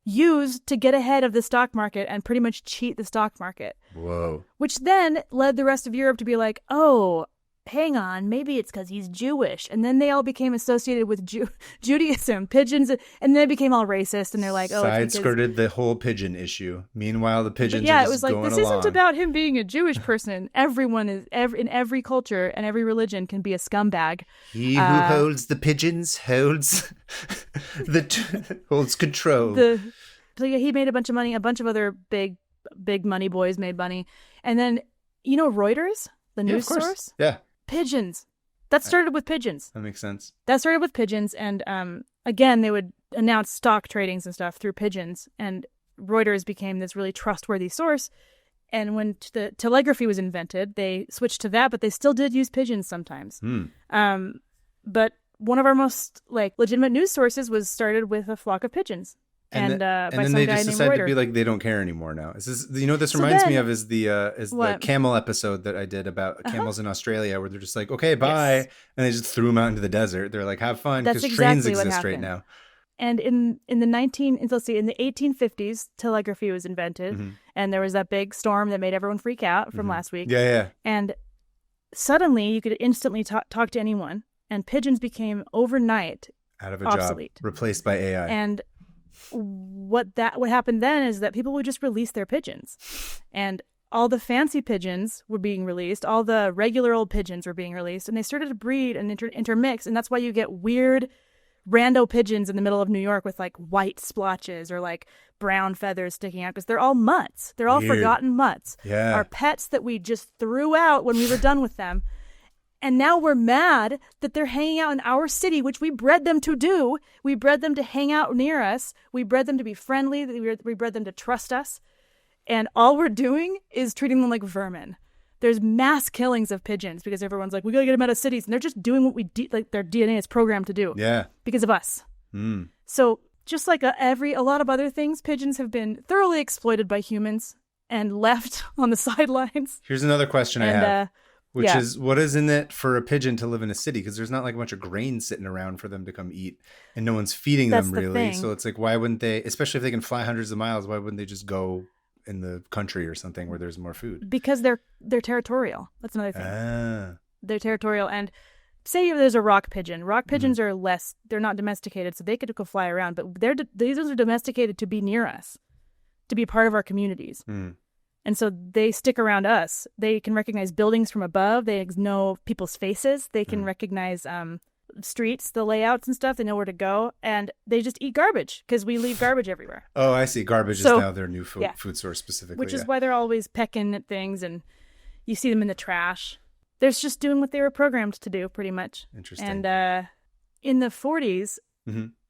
use to get ahead of the stock market and pretty much cheat the stock market. Whoa. Which then led the rest of Europe to be like, oh, hang on, maybe it's because he's Jewish. And then they all became associated with Judaism, pigeons, and then they became all racist, and they're like, oh, side-skirted the whole pigeon issue. Meanwhile, the pigeons are just it was like, this isn't about him being a Jewish person. Everyone is, in every culture and every religion can be a scumbag. He who holds the pigeons holds holds control. So he made a bunch of money. A bunch of other big money boys made money. And then, Reuters, the news source? Yeah. Pigeons. That started with pigeons. That makes sense. That started with pigeons. And again, they would announce stock tradings and stuff through pigeons. And Reuters became this really trustworthy source. And when the telegraphy was invented, they switched to that, but they still did use pigeons sometimes. But one of our most legitimate news sources was started with a flock of pigeons. And then they just decided to be like, they don't care anymore now. This reminds me of is the camel episode that I did about camels in Australia, where they're just like, okay, bye. Yes. And they just threw them out into the desert. They're like, have fun, because trains exist right now. And in the 1850s, telegraphy was invented, and there was that big storm that made everyone freak out from last week. Yeah. And suddenly you could instantly talk to anyone, and pigeons became overnight out of a obsolete. Job, replaced by AI. And what happened then is that people would just release their pigeons, and all the fancy pigeons were being released, all the regular old pigeons were being released, and they started to breed and intermix, and that's why you get weird rando pigeons in the middle of New York with white splotches or brown feathers sticking out, because they're all mutts. They're all forgotten mutts. Yeah. Our pets that we just threw out when we were done with them. And now we're mad that they're hanging out in our city, which we bred them to do. We bred them to hang out near us. We bred them to be friendly. We bred them to trust us. And all we're doing is treating them like vermin. There's mass killings of pigeons because everyone's like, we got to get them out of cities. And they're just doing what their DNA is programmed to do. Yeah. Because of us. So just like a lot of other things, pigeons have been thoroughly exploited by humans and left on the sidelines. Here's another question I have. Which is, what is in it for a pigeon to live in a city? Because there's not a bunch of grain sitting around for them to come eat, and no one's feeding them really. So it's why wouldn't they, especially if they can fly hundreds of miles, why wouldn't they just go in the country or something where there's more food? Because they're territorial. That's another thing. They're territorial. And say there's a rock pigeon. Rock pigeons are they're not domesticated, so they could go fly around, but these are domesticated to be near us, to be part of our communities. And so they stick around us. They can recognize buildings from above. They know people's faces. They can recognize streets, the layouts and stuff. They know where to go. And they just eat garbage because we leave garbage everywhere. Oh, I see. Garbage is now their new food source specifically. Which is why they're always pecking at things, and you see them in the trash. They're just doing what they were programmed to do, pretty much. Interesting. And in the 40s,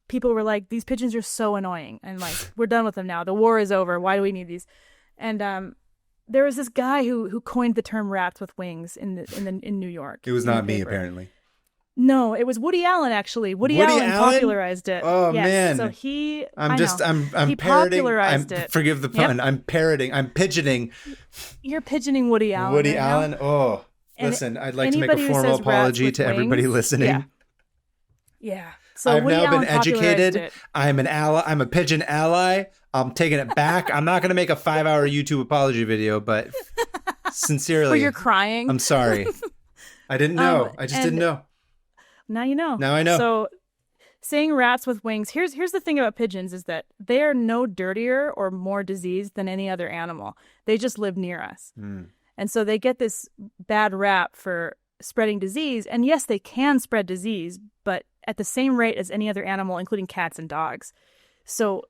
people were like, these pigeons are so annoying. And like, we're done with them now. The war is over. Why do we need these? And there was this guy who coined the term rats with wings in New York. It was not me, apparently. No, it was Woody Allen, actually. Woody Allen popularized it. Oh, yes. man. So he parroting. popularized it. Forgive the pun. Yep. I'm parroting. I'm pigeoning. You're pigeoning Woody Allen. Woody right Allen? Now. Oh, listen, I'd like to make a formal apology to everybody listening. Yeah. So I've Woody now Allen been educated. It. I'm an ally. I'm a pigeon ally. I'm taking it back. I'm not going to make a 5-hour YouTube apology video, but sincerely. Where you're crying. I'm sorry. I didn't know. I just didn't know. Now you know. Now I know. So saying rats with wings, here's the thing about pigeons is that they are no dirtier or more diseased than any other animal. They just live near us. And so they get this bad rap for spreading disease. And yes, they can spread disease, but at the same rate as any other animal, including cats and dogs. So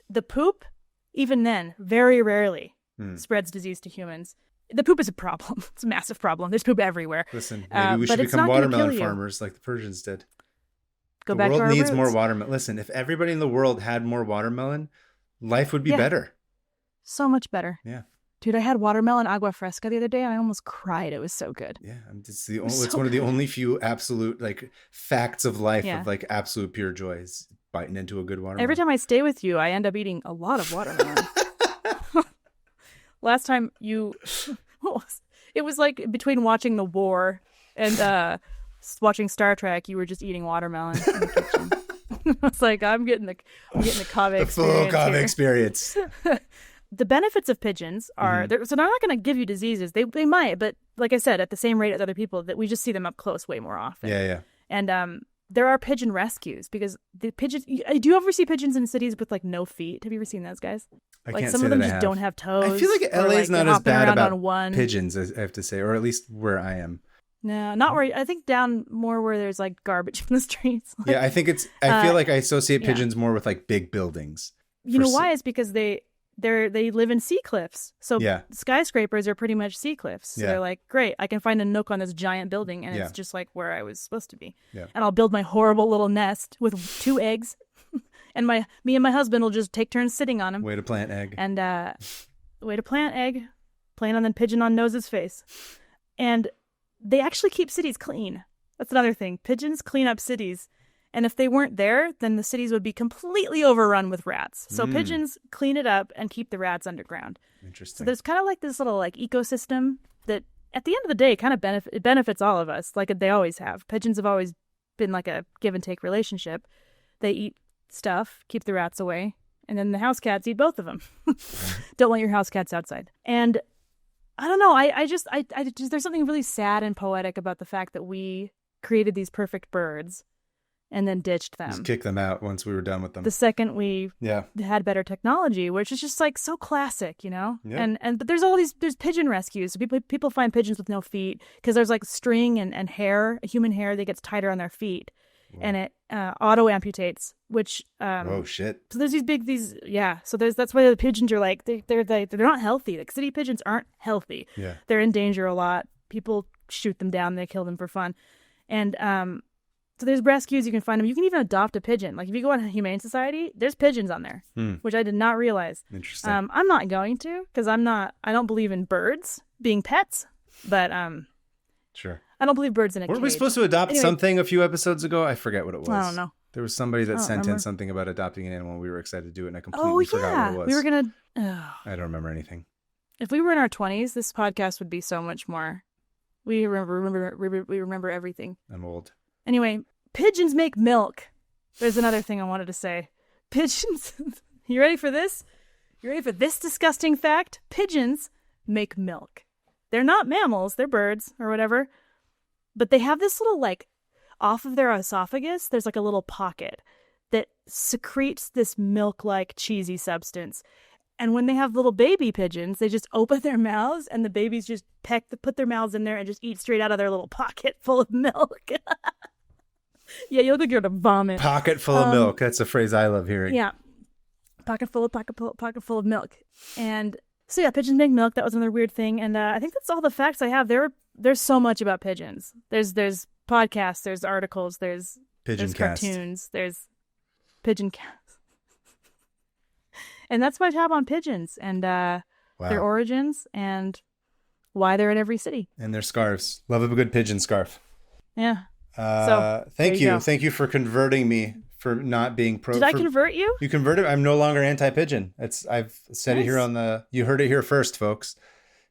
the poop, even then, very rarely spreads disease to humans. The poop is a problem. It's a massive problem. There's poop everywhere. Listen, maybe we should become watermelon farmers like the Persians did. Go back to our roots. The world needs more watermelon. Listen, if everybody in the world had more watermelon, life would be better. So much better. Yeah. Dude, I had watermelon agua fresca the other day and I almost cried. It was so good. Yeah, it's one of the only few absolute like facts of life of like absolute pure joys. Biting into a good watermelon. Every time I stay with you, I end up eating a lot of watermelon. Last time it was like between watching the war and watching Star Trek, you were just eating watermelon in the kitchen. I was like, I'm getting the Kaveh experience. The full Kaveh experience. The benefits of pigeons are so they're not going to give you diseases. They might, but like I said, at the same rate as other people, that we just see them up close way more often. Yeah. And there are pigeon rescues because the pigeons. Do you ever see pigeons in cities with like no feet? Have you ever seen those guys? Some of them just don't have toes. I feel like LA is not as bad about on pigeons, I have to say, or at least where I am. No, not where. I think down more where there's like garbage in the streets. Like, yeah, I think I feel like I associate pigeons more with like big buildings. You know why? It's because they live in sea cliffs. So skyscrapers are pretty much sea cliffs. So they're like, great, I can find a nook on this giant building and it's just like where I was supposed to be. Yeah. And I'll build my horrible little nest with 2 eggs. And me and my husband will just take turns sitting on them. Way to plant egg. And way to plant egg. Plant on the pigeon on nose's face. And they actually keep cities clean. That's another thing. Pigeons clean up cities. And if they weren't there, then the cities would be completely overrun with rats. So pigeons clean it up and keep the rats underground. Interesting. So there's kind of like this little like ecosystem that at the end of the day kind of benefits all of us, like they always have. Pigeons have always been like a give and take relationship. They eat stuff, keep the rats away, and then the house cats eat both of them. Don't want your house cats outside. And I don't know. I just there's something really sad and poetic about the fact that we created these perfect birds and then ditched them. Just kick them out once we were done with them. The second we had better technology, which is just like so classic, you know? Yeah. But there's pigeon rescues. So people find pigeons with no feet because there's like string and hair, human hair that gets tighter on their feet. Whoa. And it auto amputates, which oh shit. So there's so that's why the pigeons are like they're not healthy. Like city pigeons aren't healthy. Yeah. They're in danger a lot. People shoot them down, they kill them for fun. And so there's rescues, you can find them. You can even adopt a pigeon. Like if you go on Humane Society, there's pigeons on there, which I did not realize. Interesting. I'm not going to because I don't believe in birds being pets, but sure. I don't believe birds in a cage. Weren't we supposed to adopt something a few episodes ago? I forget what it was. I don't know. There was somebody that sent in something about adopting an animal and we were excited to do it and I completely forgot what it was. We were going to... I don't remember anything. If we were in our 20s, this podcast would be so much more. We remember everything. I'm old. Anyway, pigeons make milk. There's another thing I wanted to say. Pigeons... You ready for this? You ready for this disgusting fact? Pigeons make milk. They're not mammals. They're birds or whatever. But they have this little, like, off of their esophagus, there's like a little pocket that secretes this milk-like cheesy substance. And when they have little baby pigeons, they just open their mouths and the babies just put their mouths in there and just eat straight out of their little pocket full of milk. Yeah, you look like you're going to vomit. Pocket full of milk. That's a phrase I love hearing. Yeah. Pocket full of milk. And so yeah, pigeons make milk. That was another weird thing. And I think that's all the facts I have. There's so much about pigeons. There's podcasts, there's articles, there's cartoons, there's pigeon cast. And that's my job on pigeons and their origins and why they're in every city. And their scarves. Love a good pigeon scarf. Yeah. Thank you. Thank you for converting me for not being pro. Did I convert you? You converted. I'm no longer anti-pigeon. I've said it here you heard it here first, folks.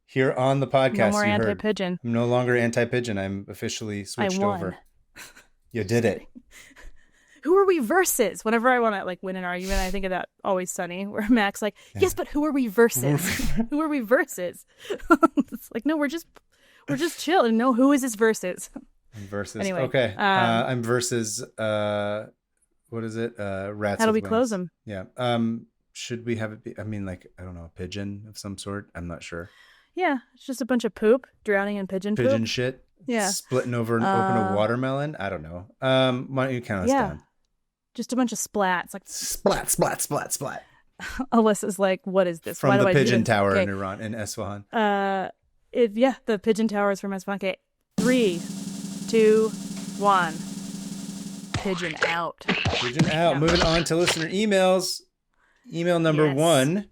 Here on the podcast. No more anti-pigeon. I'm no longer anti-pigeon. I'm officially switched over. You did it. Who are we versus? Whenever I want to win an argument, I think of that Always Sunny, where Mac's like, yes, but who are we versus? Who are we versus? It's like, no, we're just chill. And no, who is this versus? Versus. Anyway, okay. I'm versus. What is it? Rats. How do we wings. close them? Yeah. Should we have it be? I mean, I don't know, a pigeon of some sort. I'm not sure. Yeah, it's just a bunch of poop drowning in pigeon poop. Pigeon shit. Yeah. Splitting over and open a watermelon. I don't know. Why don't you count us down? Just a bunch of splats. Like splat, splat, splat, splat. Alyssa's like, what is this? From the pigeon tower in Iran, in Esfahan. The pigeon tower is from Esfahan. Okay. 3, 2, 1. Pigeon out. Pigeon out. Moving on to listener emails. Email number 1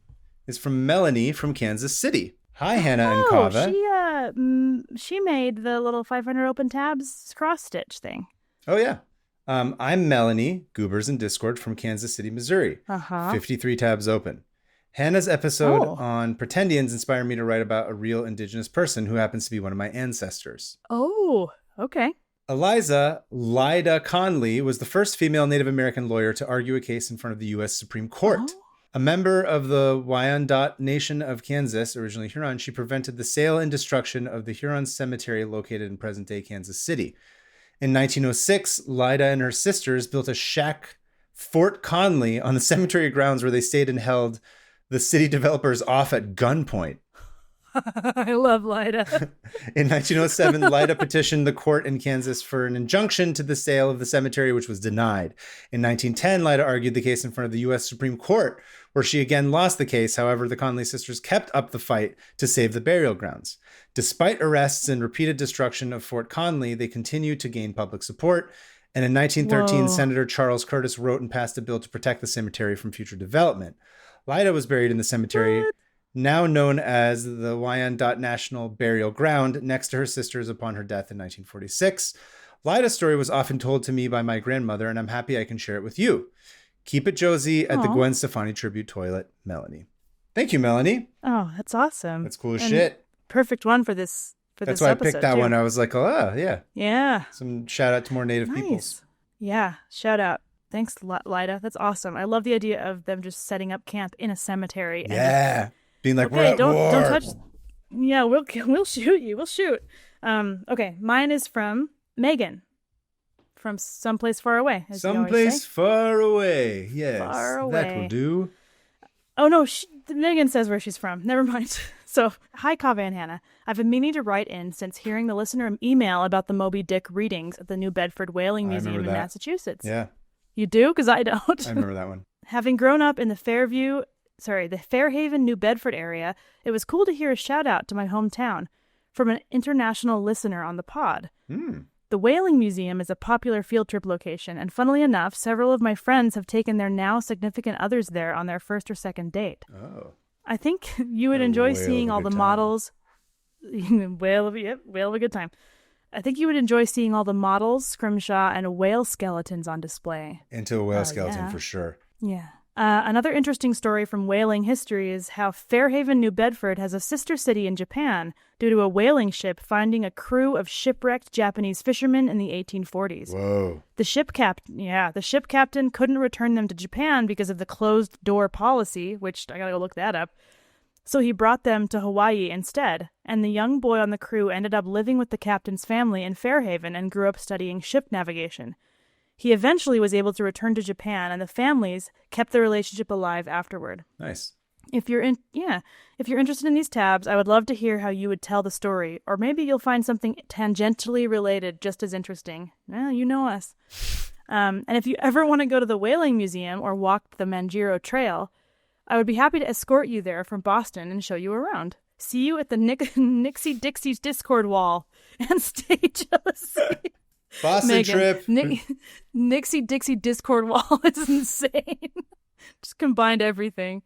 is from Melanie from Kansas City. Hi, Hannah and Kaveh. She made the little 500 open tabs cross stitch thing. Oh yeah. I'm Melanie, Goobers in Discord from Kansas City, Missouri. 53 tabs open. Hannah's episode on Pretendians inspired me to write about a real Indigenous person who happens to be one of my ancestors. Oh, okay. Eliza Lyda Conley was the first female Native American lawyer to argue a case in front of the U.S. Supreme Court. Oh. A member of the Wyandot Nation of Kansas, originally Huron, she prevented the sale and destruction of the Huron cemetery located in present-day Kansas City. In 1906, Lyda and her sisters built a shack, Fort Conley, on the cemetery grounds where they stayed and held the city developers off at gunpoint. I love Lyda. In 1907, Lyda petitioned the court in Kansas for an injunction to the sale of the cemetery, which was denied. In 1910, Lyda argued the case in front of the U.S. Supreme Court, where she again lost the case. However, the Conley sisters kept up the fight to save the burial grounds. Despite arrests and repeated destruction of Fort Conley, they continued to gain public support. And in 1913, Senator Charles Curtis wrote and passed a bill to protect the cemetery from future development. Lyda was buried in the cemetery, now known as the Wyandot National Burial Ground, next to her sisters upon her death in 1946. Lyda's story was often told to me by my grandmother, and I'm happy I can share it with you. Keep it Josie at the Gwen Stefani Tribute Toilet, Melanie. Thank you, Melanie. Oh, that's awesome. That's cool as shit. Perfect one for this That's why I picked that one. I was like, yeah. Yeah. Some shout out to more Native peoples. Yeah, shout out. Thanks, Lyda. That's awesome. I love the idea of them just setting up camp in a cemetery. And being like, okay, we're at war. Don't touch. Yeah, we'll shoot you. We'll shoot. Okay, mine is from Megan. From someplace far away. Someplace far away. Yes, far away. That will do. Oh no, Megan says where she's from. Never mind. So, hi Kaveh and Hannah. I've been meaning to write in since hearing the listener email about the Moby Dick readings at the New Bedford Whaling Museum in Massachusetts. Yeah. You do? Because I don't. I remember that one. Having grown up in the Fairhaven, New Bedford area, it was cool to hear a shout out to my hometown from an international listener on the pod. The Whaling Museum is a popular field trip location, and funnily enough, several of my friends have taken their now significant others there on their first or second date. Oh. I think you would enjoy seeing all the models. Whale of a good time. I think you would enjoy seeing all the models, scrimshaw, and whale skeletons on display. Into a whale skeleton for sure. Yeah. Another interesting story from whaling history is how Fairhaven, New Bedford has a sister city in Japan due to a whaling ship finding a crew of shipwrecked Japanese fishermen in the 1840s. Whoa. The ship captain couldn't return them to Japan because of the closed door policy, which I gotta go look that up. So he brought them to Hawaii instead, and the young boy on the crew ended up living with the captain's family in Fairhaven and grew up studying ship navigation. He eventually was able to return to Japan, and the families kept their relationship alive afterward. Nice. If you're interested in these tabs, I would love to hear how you would tell the story, or maybe you'll find something tangentially related just as interesting. Well, you know us. And if you ever want to go to the Whaling Museum or walk the Manjiro Trail, I would be happy to escort you there from Boston and show you around. See you at the Nixie Dixie's Discord wall and stay jealousy. Boston Megan, trip. Nixie Dixie Discord wall is insane. Just combined everything.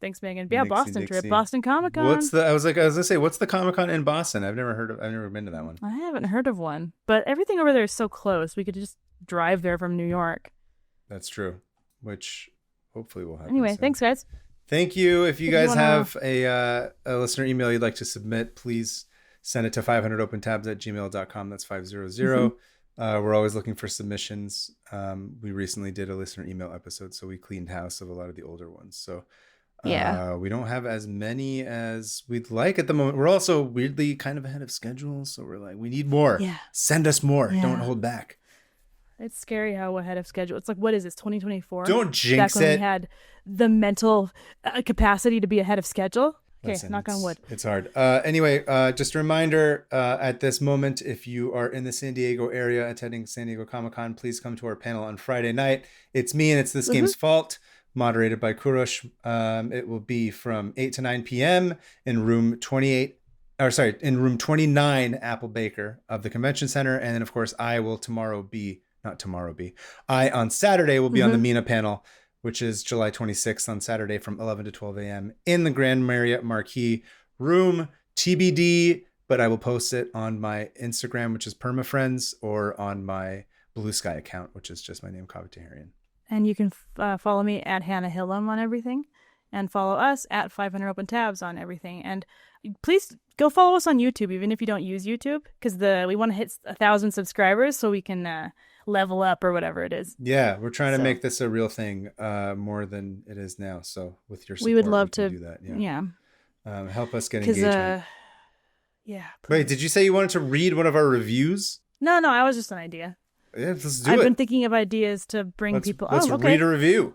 Thanks, Megan. Yeah, Nixie Boston Dixie. Trip, Boston Comic Con. I was gonna say, what's the Comic Con in Boston? I've never been to that one. I haven't heard of one, but everything over there is so close. We could just drive there from New York. That's true. Which hopefully will happen. Anyway, soon. Thanks, guys. Thank you. If you guys have a listener email you'd like to submit, please send it to 500opentabs@gmail.com. That's 500. Mm-hmm. We're always looking for submissions. We recently did a listener email episode, so we cleaned house of a lot of the older ones. So we don't have as many as we'd like at the moment. We're also weirdly kind of ahead of schedule, so we're like, we need more. Yeah. Send us more. Yeah. Don't hold back. It's scary how we're ahead of schedule. It's like, what is this, 2024? Don't jinx Back when it. we had the mental capacity to be ahead of schedule. Okay, Listen, knock on wood. It's hard. Anyway, just a reminder, at this moment, if you are in the San Diego area attending San Diego Comic-Con, please come to our panel on Friday night. It's me and it's This Game's Fault, moderated by Kurosh. It will be from 8 to 9 p.m. in room 29 Apple Baker of the Convention Center. And then, of course, I will on Saturday will be on the Mina panel, which is July 26th on Saturday from 11 to 12 a.m. in the Grand Marriott Marquis room, TBD, but I will post it on my Instagram, which is PermaFriends, or on my Blue Sky account, which is just my name, Kaveh Taherian. And you can follow me at Hannah Hillam on everything, and follow us at 500 Open Tabs on everything. And please go follow us on YouTube, even if you don't use YouTube, because we want to hit 1,000 subscribers so we can level up or whatever it is. Yeah, we're trying to make this a real thing, more than it is now. So with your support, we would love to do that. Yeah. Help us get engagement. Yeah. Please. Wait, did you say you wanted to read one of our reviews? No, I was just an idea. Yeah, let's do I've it. been thinking of ideas to bring people. Let's read a review.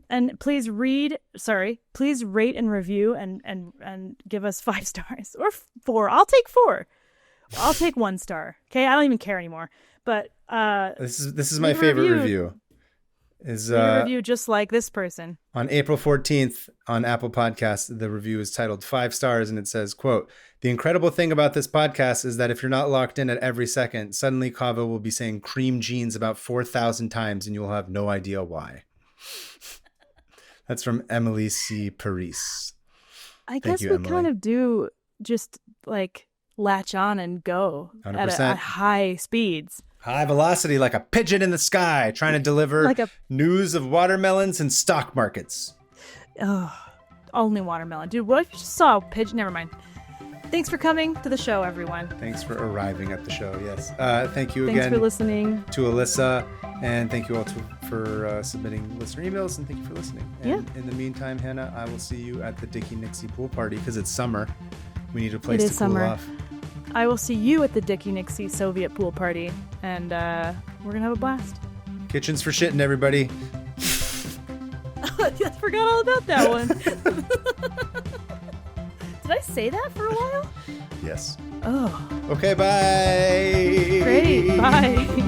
And please rate and review and give us 5 stars or 4. I'll take 4. I'll take 1 star. Okay, I don't even care anymore. But this is my favorite review. Is a review just like this person. On April 14th on Apple Podcasts, the review is titled 5 stars, and it says, quote, "The incredible thing about this podcast is that if you're not locked in at every second, suddenly Kaveh will be saying cream jeans about 4,000 times and you'll have no idea why." That's from Emily C. Paris. I guess we kind of do just like latch on and go 100%. at high speeds. High velocity, like a pigeon in the sky, trying to deliver news of watermelons and stock markets. Oh, only watermelon. Dude, what if you just saw a pigeon? Never mind. Thanks for coming to the show, everyone. Thanks for arriving at the show, yes. Thank you again. Thanks for listening. To Alyssa, and thank you all for submitting listener emails, and thank you for listening. And in the meantime, Hannah, I will see you at the Dickie Nixie pool party, because it's summer. We need a place to cool off. I will see you at the Dickie Nixie Soviet pool party, and we're going to have a blast. Kitchens for shitting, everybody. I forgot all about that one. Did I say that for a while? Yes. Oh. Okay, bye. Great, bye.